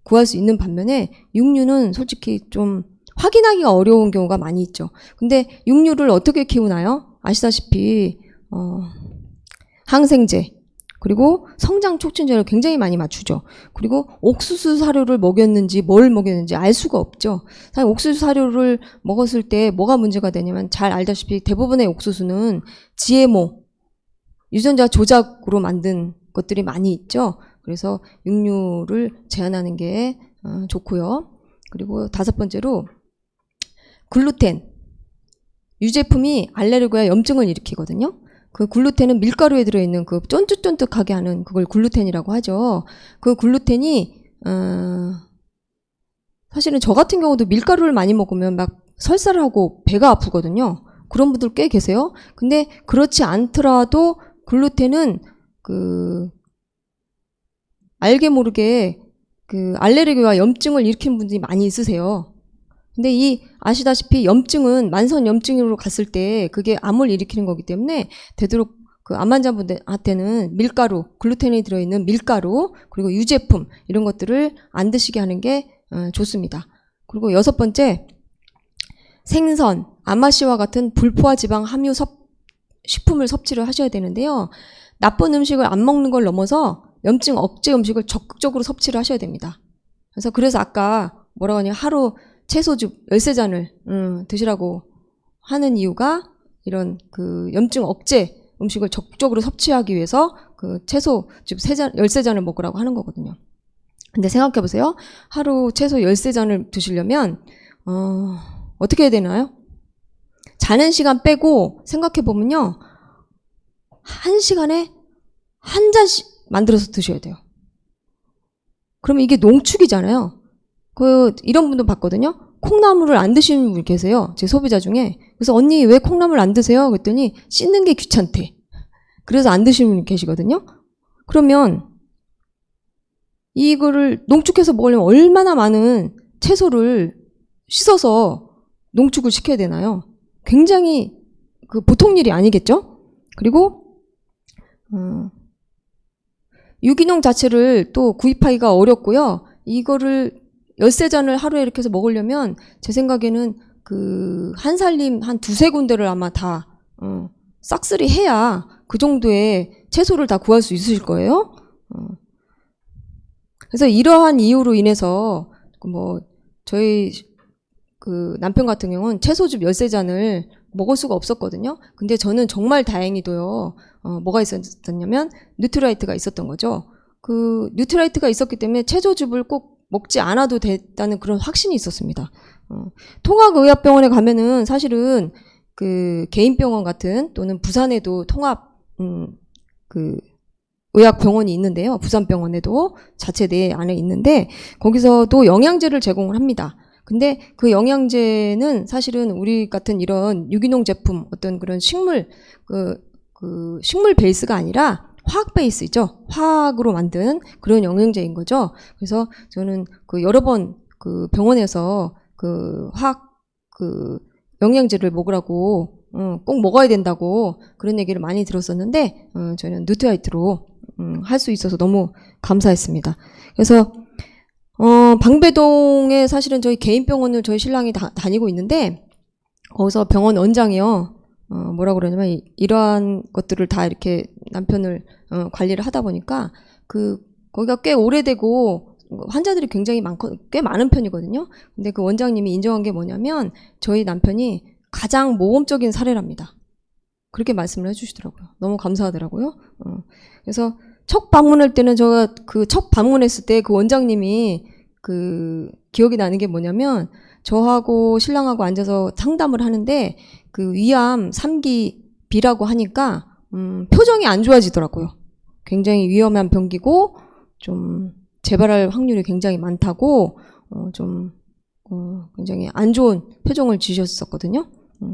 구할 수 있는 반면에 육류는 솔직히 좀 확인하기가 어려운 경우가 많이 있죠. 근데 육류를 어떻게 키우나요? 아시다시피 항생제 그리고 성장 촉진제를 굉장히 많이 맞추죠. 그리고 옥수수 사료를 먹였는지 뭘 먹였는지 알 수가 없죠. 사실 옥수수 사료를 먹었을 때 뭐가 문제가 되냐면 잘 알다시피 대부분의 옥수수는 GMO 유전자 조작으로 만든 것들이 많이 있죠. 그래서 육류를 제한하는 게 좋고요. 그리고 다섯 번째로 글루텐. 유제품이 알레르기와 염증을 일으키거든요. 그 글루텐은 밀가루에 들어있는 그 쫀득쫀득하게 하는 그걸 글루텐이라고 하죠. 그 글루텐이 사실은 저 같은 경우도 밀가루를 많이 먹으면 막 설사를 하고 배가 아프거든요. 그런 분들 꽤 계세요. 근데 그렇지 않더라도 글루텐은 그 알게 모르게 그 알레르기와 염증을 일으키는 분들이 많이 있으세요. 근데 이 아시다시피 염증은 만성 염증으로 갔을 때 그게 암을 일으키는 거기 때문에 되도록 그 암 환자분들한테는 밀가루, 글루텐이 들어있는 밀가루 그리고 유제품 이런 것들을 안 드시게 하는 게 좋습니다. 그리고 여섯 번째 생선, 아마씨와 같은 불포화 지방 함유 식품을 섭취를 하셔야 되는데요. 나쁜 음식을 안 먹는 걸 넘어서 염증 억제 음식을 적극적으로 섭취를 하셔야 됩니다. 그래서 아까 뭐라고 하냐 하루 채소즙 13잔을 드시라고 하는 이유가 이런 그 염증 억제 음식을 적극적으로 섭취하기 위해서 그 채소즙 13잔을 먹으라고 하는 거거든요. 근데 생각해 보세요. 하루 채소 13잔을 드시려면 어떻게 해야 되나요? 자는 시간 빼고 생각해 보면요. 1시간에 한 잔씩 만들어서 드셔야 돼요. 그러면 이게 농축이잖아요. 이런 분도 봤거든요. 콩나물을 안 드시는 분 계세요. 제 소비자 중에. 그래서 언니 왜 콩나물 안 드세요? 그랬더니 씻는 게 귀찮대. 그래서 안 드시는 분 계시거든요. 그러면 이거를 농축해서 먹으려면 얼마나 많은 채소를 씻어서 농축을 시켜야 되나요? 굉장히 그 보통 일이 아니겠죠? 그리고 유기농 자체를 또 구입하기가 어렵고요. 이거를 13잔을 하루에 이렇게 해서 먹으려면 제 생각에는 그 한 살림 한 두세 군데를 아마 다 싹쓸이 해야 그 정도의 채소를 다 구할 수 있으실 거예요. 그래서 이러한 이유로 인해서 뭐 저희 그 남편 같은 경우는 채소즙 13잔을 먹을 수가 없었거든요. 근데 저는 정말 다행히도요. 뭐가 있었냐면 뉴트라이트가 있었던 거죠. 그 뉴트라이트가 있었기 때문에 채소즙을 꼭 먹지 않아도 됐다는 그런 확신이 있었습니다. 통합의학병원에 가면은 사실은 그 개인병원 같은 또는 부산에도 통합 그 의학병원이 있는데요. 부산병원에도 자체 내 안에 있는데 거기서도 영양제를 제공을 합니다. 근데 그 영양제는 사실은 우리 같은 이런 유기농 제품 어떤 그런 식물 식물 베이스가 아니라 화학 베이스죠. 화학으로 만든 그런 영양제인 거죠. 그래서 저는 그 여러 번 그 병원에서 그 화학 그 영양제를 먹으라고 꼭 먹어야 된다고 그런 얘기를 많이 들었었는데 저는 누트라이트로 할 수 있어서 너무 감사했습니다. 그래서 방배동에 사실은 저희 개인 병원을 저희 신랑이 다니고 있는데 거기서 병원 원장이요. 뭐라 그러냐면 이러한 것들을 다 이렇게 남편을 관리를 하다 보니까 거기가 꽤 오래되고 환자들이 굉장히 꽤 많은 편이거든요. 근데 그 원장님이 인정한 게 뭐냐면 저희 남편이 가장 모범적인 사례랍니다. 그렇게 말씀을 해주시더라고요. 너무 감사하더라고요. 그래서 첫 방문할 때는 제가 첫 방문했을 때 그 원장님이 기억이 나는 게 뭐냐면 저하고 신랑하고 앉아서 상담을 하는데 그 위암 3기 B라고 하니까 표정이 안 좋아지더라고요. 굉장히 위험한 병기고 좀 재발할 확률이 굉장히 많다고 굉장히 안 좋은 표정을 지으셨었거든요.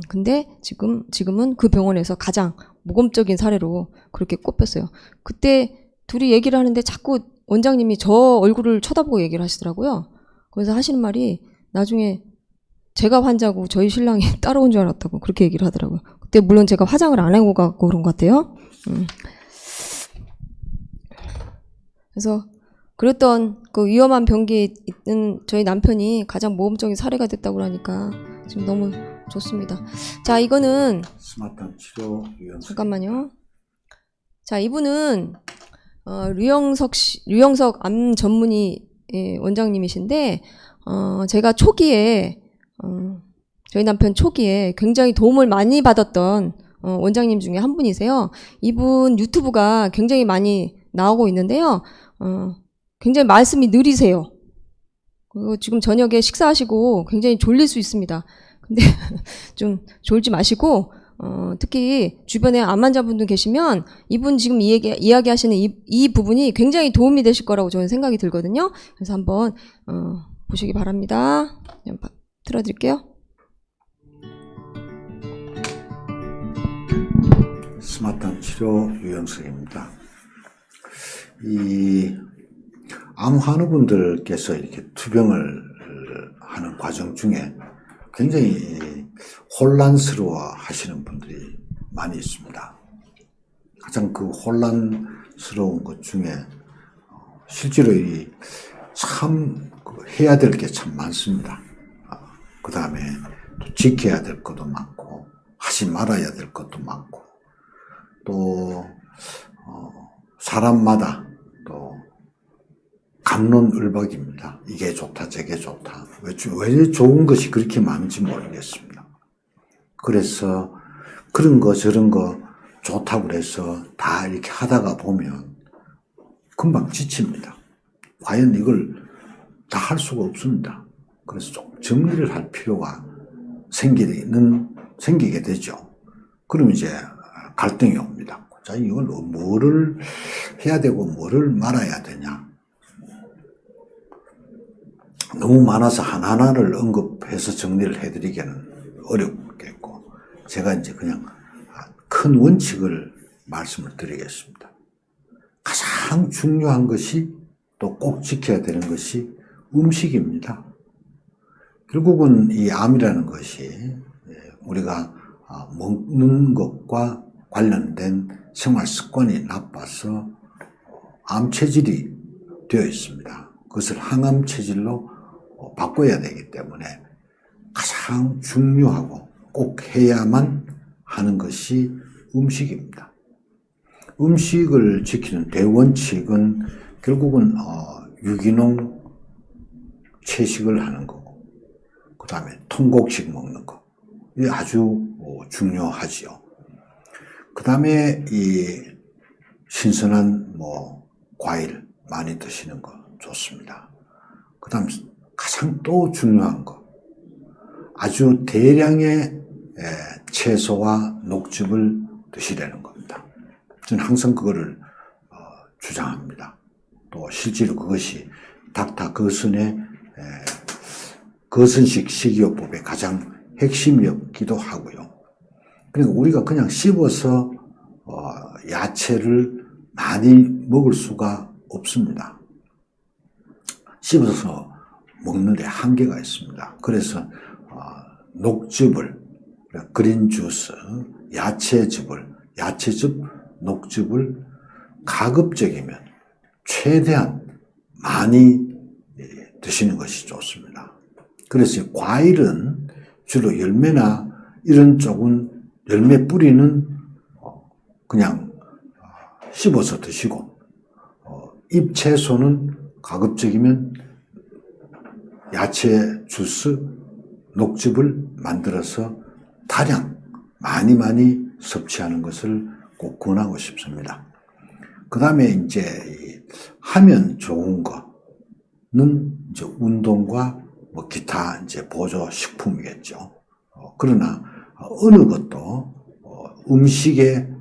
근데 지금은 그 병원에서 가장 모범적인 사례로 그렇게 꼽혔어요. 그때 둘이 얘기를 하는데 자꾸 원장님이 저 얼굴을 쳐다보고 얘기를 하시더라고요. 그래서 하시는 말이 나중에 제가 환자고 저희 신랑이 따라온 줄 알았다고 그렇게 얘기를 하더라고요. 그때 물론 제가 화장을 안 하고 가고 그런 것 같아요. 그래서 그랬던 그 위험한 병기에 있는 저희 남편이 가장 모범적인 사례가 됐다고 하니까 지금 너무 좋습니다. 자, 이거는 스마트한 치료 유연성. 잠깐만요. 자, 이분은 류영석 암 전문의 원장님이신데 제가 초기에 저희 남편 초기에 굉장히 도움을 많이 받았던 원장님 중에 한 분이세요. 이분 유튜브가 굉장히 많이 나오고 있는데요. 굉장히 말씀이 느리세요. 그리고 지금 저녁에 식사하시고 굉장히 졸릴 수 있습니다. 근데 좀 졸지 마시고 특히 주변에 암 환자분들 계시면 이분 지금 이야기하시는 이 부분이 굉장히 도움이 되실 거라고 저는 생각이 들거든요. 그래서 한번 보시기 바랍니다. 그냥 틀어드릴게요. 스마트한 치료 유연석입니다. 이 암 환우분들께서 이렇게 투병을 하는 과정 중에 굉장히 혼란스러워 하시는 분들이 많이 있습니다. 가장 그 혼란스러운 것 중에 실제로 참 해야 될 게 참 많습니다. 그 다음에 또 지켜야 될 것도 많고 하지 말아야 될 것도 많고 또 사람마다 또 갑론을박입니다. 이게 좋다 저게 좋다. 왜 좋은 것이 그렇게 많은지 모르겠습니다. 그래서 그런 거 저런 거 좋다고 그래서 다 이렇게 하다가 보면 금방 지칩니다. 과연 이걸 다 할 수가 없습니다. 그래서 좀 정리를 할 필요가 생기게 되죠. 그럼 이제 갈등이 옵니다. 자, 이걸 뭐를 해야 되고 뭐를 말아야 되냐. 너무 많아서 하나하나를 언급해서 정리를 해드리기는 어렵겠고, 제가 이제 그냥 큰 원칙을 말씀을 드리겠습니다. 가장 중요한 것이 또 꼭 지켜야 되는 것이 음식입니다. 결국은 이 암이라는 것이 우리가 먹는 것과 관련된 생활 습관이 나빠서 암 체질이 되어 있습니다. 그것을 항암 체질로 바꿔야 되기 때문에 가장 중요하고 꼭 해야만 하는 것이 음식입니다. 음식을 지키는 대원칙은 결국은 유기농 채식을 하는 거고, 그 다음에 통곡식 먹는 거. 이게 아주 중요하지요. 그 다음에 이 신선한 과일 많이 드시는 거 좋습니다. 그 다음 가장 또 중요한 거, 아주 대량의 채소와 녹즙을 드시라는 겁니다. 저는 항상 그거를 주장합니다. 또 실제로 그것이 닥터 거슨의 거슨식 식이요법의 가장 핵심이었기도 하고요. 그러니까 우리가 그냥 씹어서 야채를 많이 먹을 수가 없습니다. 씹어서 먹는 데 한계가 있습니다. 그래서 녹즙을, 그린 주스, 야채즙, 녹즙을 가급적이면 최대한 많이 드시는 것이 좋습니다. 그래서 과일은 주로 열매나 이런 쪽은 열매 뿌리는 그냥 씹어서 드시고, 잎 채소는 가급적이면 야채 주스, 녹즙을 만들어서 다량 많이 섭취하는 것을 꼭 권하고 싶습니다. 그 다음에 이제 하면 좋은 거는 이제 운동과 뭐 기타 이제 보조 식품이겠죠. 그러나 어느 것도 음식을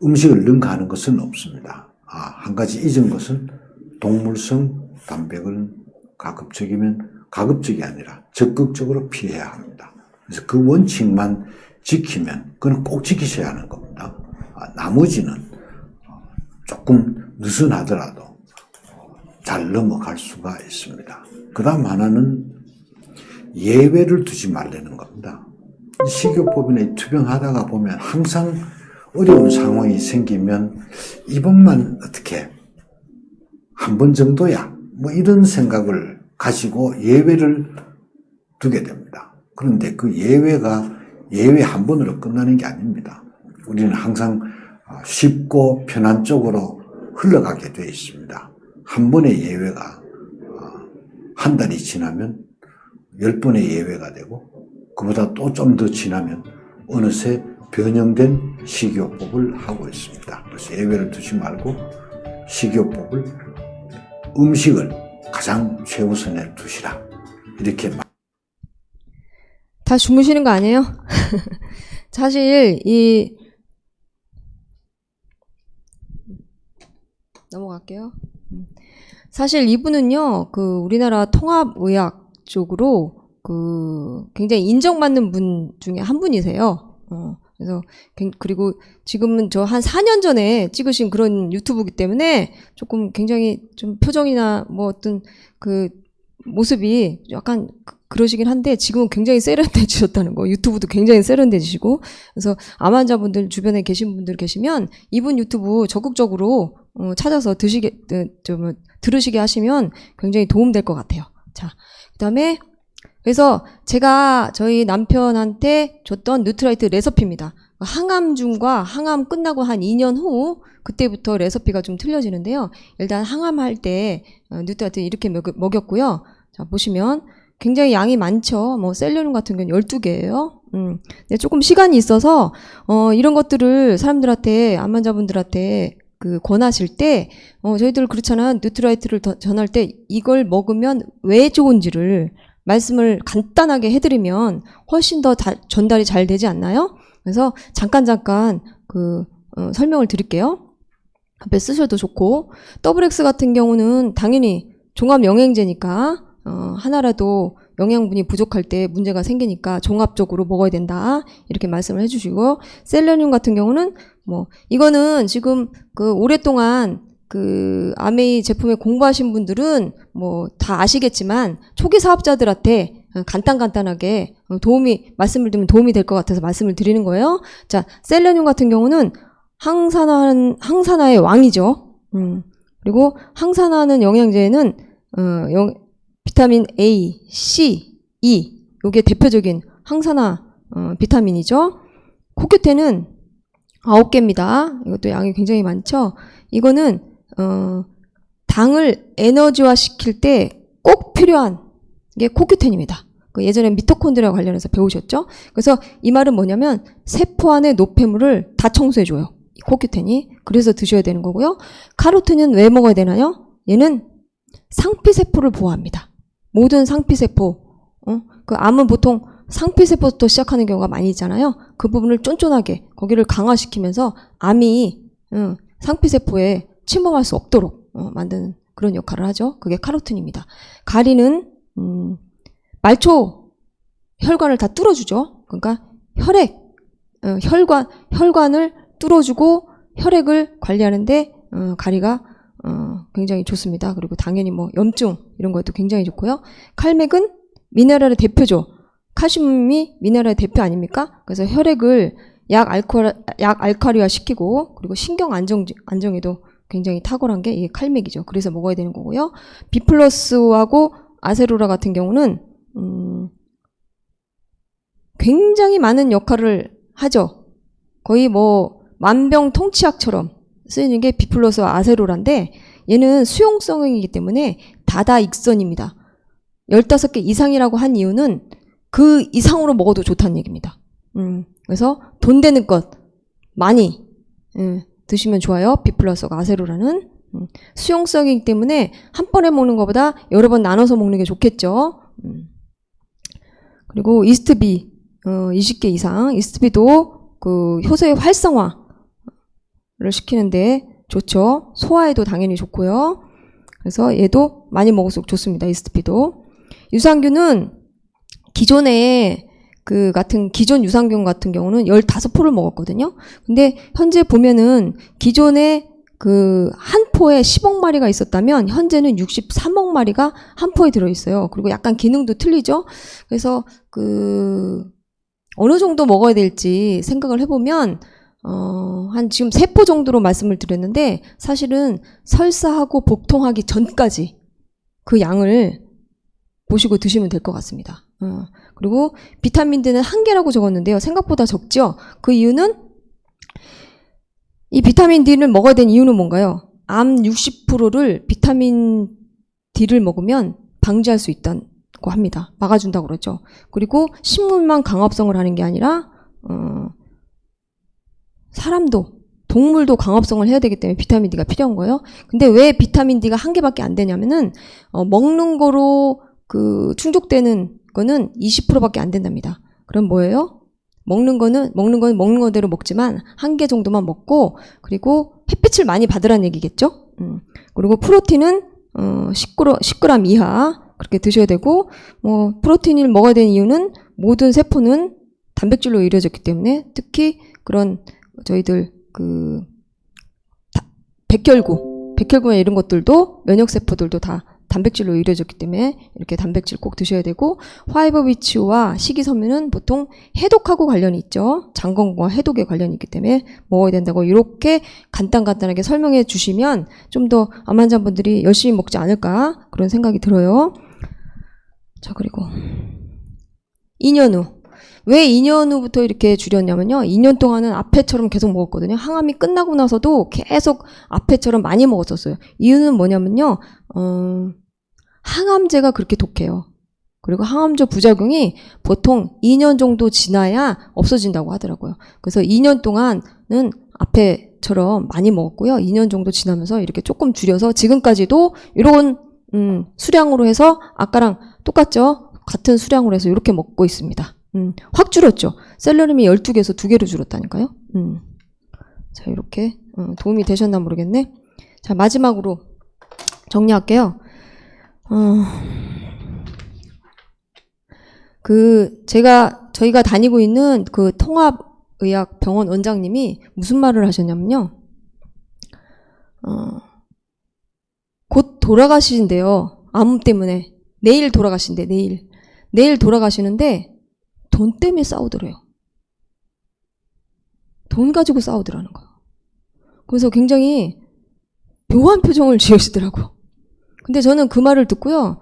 능가하는 것은 없습니다. 한 가지 잊은 것은 동물성 단백은 가급적이 아니라 적극적으로 피해야 합니다. 그래서 그 원칙만 지키면 그건 꼭 지키셔야 하는 겁니다. 나머지는 조금 느슨하더라도 잘 넘어갈 수가 있습니다. 그 다음 하나는 예외를 두지 말라는 겁니다. 식이요법이나 투병하다가 보면 항상 어려운 상황이 생기면 이번만 어떻게 한 번 정도야 뭐 이런 생각을 가지고 예외를 두게 됩니다. 그런데 그 예외가 예외 한 번으로 끝나는 게 아닙니다. 우리는 항상 쉽고 편한 쪽으로 흘러가게 되어 있습니다. 한 번의 예외가 한 달이 지나면 10번의 예외가 되고, 그보다 또 좀 더 지나면 어느새 변형된 식이요법을 하고 있습니다. 그래서 예외를 두지 말고 식이요법을, 음식을 가장 최우선에 두시라. 이렇게 다 주무시는 거 아니에요? 사실 넘어갈게요. 사실 이분은요, 우리나라 통합의학 쪽으로 굉장히 인정받는 분 중에 한 분이세요. 그래서 그리고 지금은 저 한 4년 전에 찍으신 그런 유튜브이기 때문에 조금 굉장히 좀 표정이나 뭐 어떤 모습이 약간 그러시긴 한데, 지금은 굉장히 세련돼지셨다는 거. 유튜브도 굉장히 세련돼지시고. 그래서 암 환자분들 주변에 계신 분들 계시면 이분 유튜브 적극적으로 찾아서 들으시게 하시면 굉장히 도움될 것 같아요. 자, 그다음에 그래서 제가 저희 남편한테 줬던 뉴트라이트 레시피입니다. 항암중과 항암 끝나고 한 2년 후 그때부터 레시피가 좀 틀려지는데요. 일단 항암할 때 뉴트라이트 이렇게 먹였고요. 자, 보시면 굉장히 양이 많죠. 뭐 셀레늄 같은 경우는 12개예요. 근데 조금 시간이 있어서 이런 것들을 사람들한테, 암 환자분들한테 권하실 때 저희들 그렇잖아. 뉴트라이트를 전할 때 이걸 먹으면 왜 좋은지를 말씀을 간단하게 해드리면 훨씬 더 전달이 잘 되지 않나요? 그래서 잠깐 설명을 드릴게요. 앞에 쓰셔도 좋고, 더블X 같은 경우는 당연히 종합 영양제니까 하나라도 영양분이 부족할 때 문제가 생기니까 종합적으로 먹어야 된다, 이렇게 말씀을 해주시고, 셀레늄 같은 경우는 이거는 지금 오랫동안 아메이 제품에 공부하신 분들은 다 아시겠지만 초기 사업자들한테 간단하게 말씀을 드리면 도움이 될 것 같아서 말씀을 드리는 거예요. 자, 셀레늄 같은 경우는 항산화의 왕이죠. 그리고 항산화하는 영양제는 비타민 A, C, E, 요게 대표적인 항산화 비타민이죠. 코큐텐은 9개입니다. 이것도 양이 굉장히 많죠. 이거는 당을 에너지화 시킬 때 꼭 필요한 게 코큐텐입니다. 예전에 미토콘드리아 관련해서 배우셨죠? 그래서 이 말은 뭐냐면 세포 안의 노폐물을 다 청소해줘요. 이 코큐텐이. 그래서 드셔야 되는 거고요. 카로틴은 왜 먹어야 되나요? 얘는 상피세포를 보호합니다. 모든 상피세포, 암은 보통 상피세포부터 시작하는 경우가 많이 있잖아요. 그 부분을 쫀쫀하게 거기를 강화시키면서 암이 상피세포에 침범할 수 없도록 만드는 그런 역할을 하죠. 그게 카로틴입니다. 가리는 말초 혈관을 다 뚫어주죠. 그러니까 혈관을 뚫어주고 혈액을 관리하는데 가리가 굉장히 좋습니다. 그리고 당연히 뭐 염증 이런 것도 굉장히 좋고요. 칼맥은 미네랄의 대표죠. 칼슘이 미네랄의 대표 아닙니까? 그래서 혈액을 약 알칼리화 시키고 그리고 신경 안정에도 굉장히 탁월한 게 이 칼맥이죠. 그래서 먹어야 되는 거고요. B 플러스하고 아세로라 같은 경우는 굉장히 많은 역할을 하죠. 거의 뭐 만병통치약처럼 쓰이는 게 B 플러스와 아세로라인데 얘는 수용성이기 때문에 다다익선입니다. 15개 이상이라고 한 이유는 그 이상으로 먹어도 좋다는 얘기입니다. 그래서 돈 되는 것 많이 드시면 좋아요. B 플러스가 아세로라는 수용성이기 때문에 한 번에 먹는 것보다 여러 번 나눠서 먹는 게 좋겠죠. 그리고 이스트비 20개 이상 이스트비도 그 효소의 활성화를 시키는데 좋죠. 소화에도 당연히 좋고요. 그래서 얘도 많이 먹을수록 좋습니다. 이스트비도. 유산균은 기존에 그 같은 기존 유산균 같은 경우는 15포를 먹었거든요. 근데 현재 보면은 기존에 그 한 포에 10억 마리가 있었다면 현재는 63억 마리가 한 포에 들어 있어요. 그리고 약간 기능도 틀리죠. 그래서 그 어느 정도 먹어야 될지 생각을 해보면 한 지금 3포 정도로 말씀을 드렸는데 사실은 설사하고 복통하기 전까지 그 양을 보시고 드시면 될 것 같습니다. 그리고 비타민 D는 1개라고 적었는데요. 생각보다 적죠? 그 이유는 이 비타민 D를 먹어야 되는 이유는 뭔가요? 암 60%를 비타민 D를 먹으면 방지할 수 있다고 합니다. 막아준다고 그러죠. 그리고 식물만 강합성을 하는 게 아니라 사람도 동물도 강합성을 해야 되기 때문에 비타민 D가 필요한 거예요. 근데 왜 비타민 D가 1개밖에 안 되냐면은 먹는 거로 그 충족되는 거는 20%밖에 안 된답니다. 그럼 뭐예요? 먹는 거는 먹는 거대로 먹지만 1개 정도만 먹고 그리고 햇빛을 많이 받으라는 얘기겠죠? 그리고 프로틴은 10g 이하 그렇게 드셔야 되고 뭐 프로틴을 먹어야 되는 이유는 모든 세포는 단백질로 이루어졌기 때문에 특히 그런 저희들 그 백혈구나 이런 것들도 면역세포들도 다 단백질로 이루어졌기 때문에 이렇게 단백질 꼭 드셔야 되고 화이버비치와 식이섬유는 보통 해독하고 관련이 있죠. 장 건강과 해독에 관련이 있기 때문에 먹어야 된다고 이렇게 간단하게 설명해 주시면 좀 더 암 환자분들이 열심히 먹지 않을까 그런 생각이 들어요. 자, 그리고 2년 후. 왜 2년 후부터 이렇게 줄였냐면요. 2년 동안은 앞에처럼 계속 먹었거든요. 항암이 끝나고 나서도 계속 앞에처럼 많이 먹었었어요. 이유는 뭐냐면요. 항암제가 그렇게 독해요. 그리고 항암제 부작용이 보통 2년 정도 지나야 없어진다고 하더라고요. 그래서 2년 동안은 앞에처럼 많이 먹었고요. 2년 정도 지나면서 이렇게 조금 줄여서 지금까지도 이런 수량으로 해서 아까랑 똑같죠? 같은 수량으로 해서 이렇게 먹고 있습니다. 확 줄었죠. 셀러리움이 12개에서 2개로 줄었다니까요. 자, 이렇게 도움이 되셨나 모르겠네. 자, 마지막으로 정리할게요. 저희가 다니고 있는 그 통합의학병원 원장님이 무슨 말을 하셨냐면요. 곧 돌아가시는데요. 암 때문에. 내일 돌아가신대, 내일 돌아가시는데 돈 때문에 싸우더래요. 돈 가지고 싸우더라는 거예요. 그래서 굉장히 묘한 표정을 지으시더라고요. 근데 저는 그 말을 듣고요.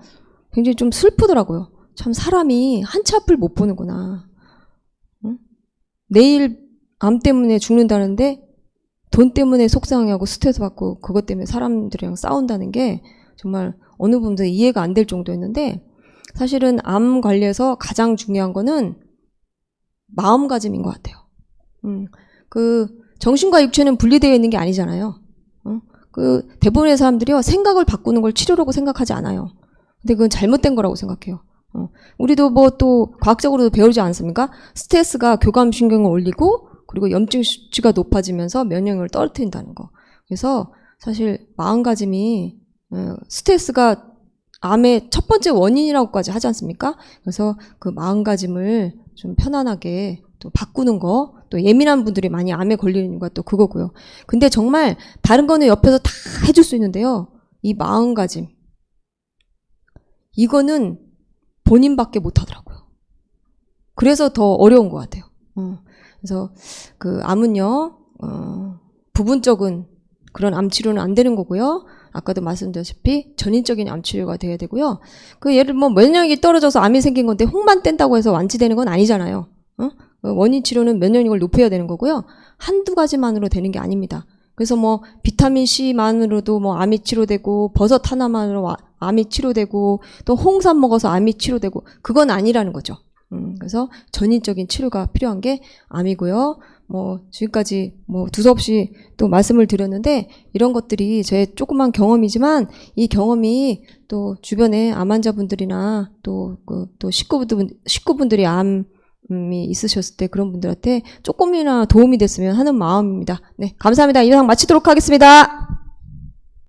굉장히 좀 슬프더라고요. 참 사람이 한치 앞을 못 보는구나. 응? 내일 암 때문에 죽는다는데 돈 때문에 속상해하고 스트레스 받고 그것 때문에 사람들이랑 싸운다는 게 정말 어느 부분에서 이해가 안 될 정도였는데 사실은 암 관리에서 가장 중요한 거는 마음가짐인 것 같아요. 그 정신과 육체는 분리되어 있는 게 아니잖아요. 그 대부분의 사람들이요 생각을 바꾸는 걸 치료라고 생각하지 않아요. 근데 그건 잘못된 거라고 생각해요. 우리도 뭐 또 과학적으로도 배우지 않습니까? 스트레스가 교감신경을 올리고 그리고 염증 수치가 높아지면서 면역력을 떨어뜨린다는 거. 그래서 사실 마음가짐이 스트레스가 암의 첫 번째 원인이라고까지 하지 않습니까? 그래서 그 마음가짐을 좀 편안하게 또 바꾸는 거, 또 예민한 분들이 많이 암에 걸리는 이유가 또 그거고요. 근데 정말 다른 거는 옆에서 다 해줄 수 있는데요. 이 마음가짐, 이거는 본인밖에 못하더라고요. 그래서 더 어려운 것 같아요. 그래서 그 암은요, 부분적인 그런 암 치료는 안 되는 거고요. 아까도 말씀드렸다시피 전인적인 암 치료가 돼야 되고요. 그 예를 뭐 면역력이 떨어져서 암이 생긴 건데 홍만 뗀다고 해서 완치되는 건 아니잖아요. 원인 치료는 면역력을 높여야 되는 거고요. 한두 가지만으로 되는 게 아닙니다. 그래서 뭐 비타민 C만으로도 뭐 암이 치료되고 버섯 하나만으로 암이 치료되고 또 홍삼 먹어서 암이 치료되고 그건 아니라는 거죠. 그래서 전인적인 치료가 필요한 게 암이고요. 뭐 지금까지 뭐 두서없이 또 말씀을 드렸는데 이런 것들이 제 조그만 경험이지만 이 경험이 또 주변에 암 환자분들이나 또 식구분들이 암이 있으셨을 때 그런 분들한테 조금이나 도움이 됐으면 하는 마음입니다. 네, 감사합니다. 이상 마치도록 하겠습니다.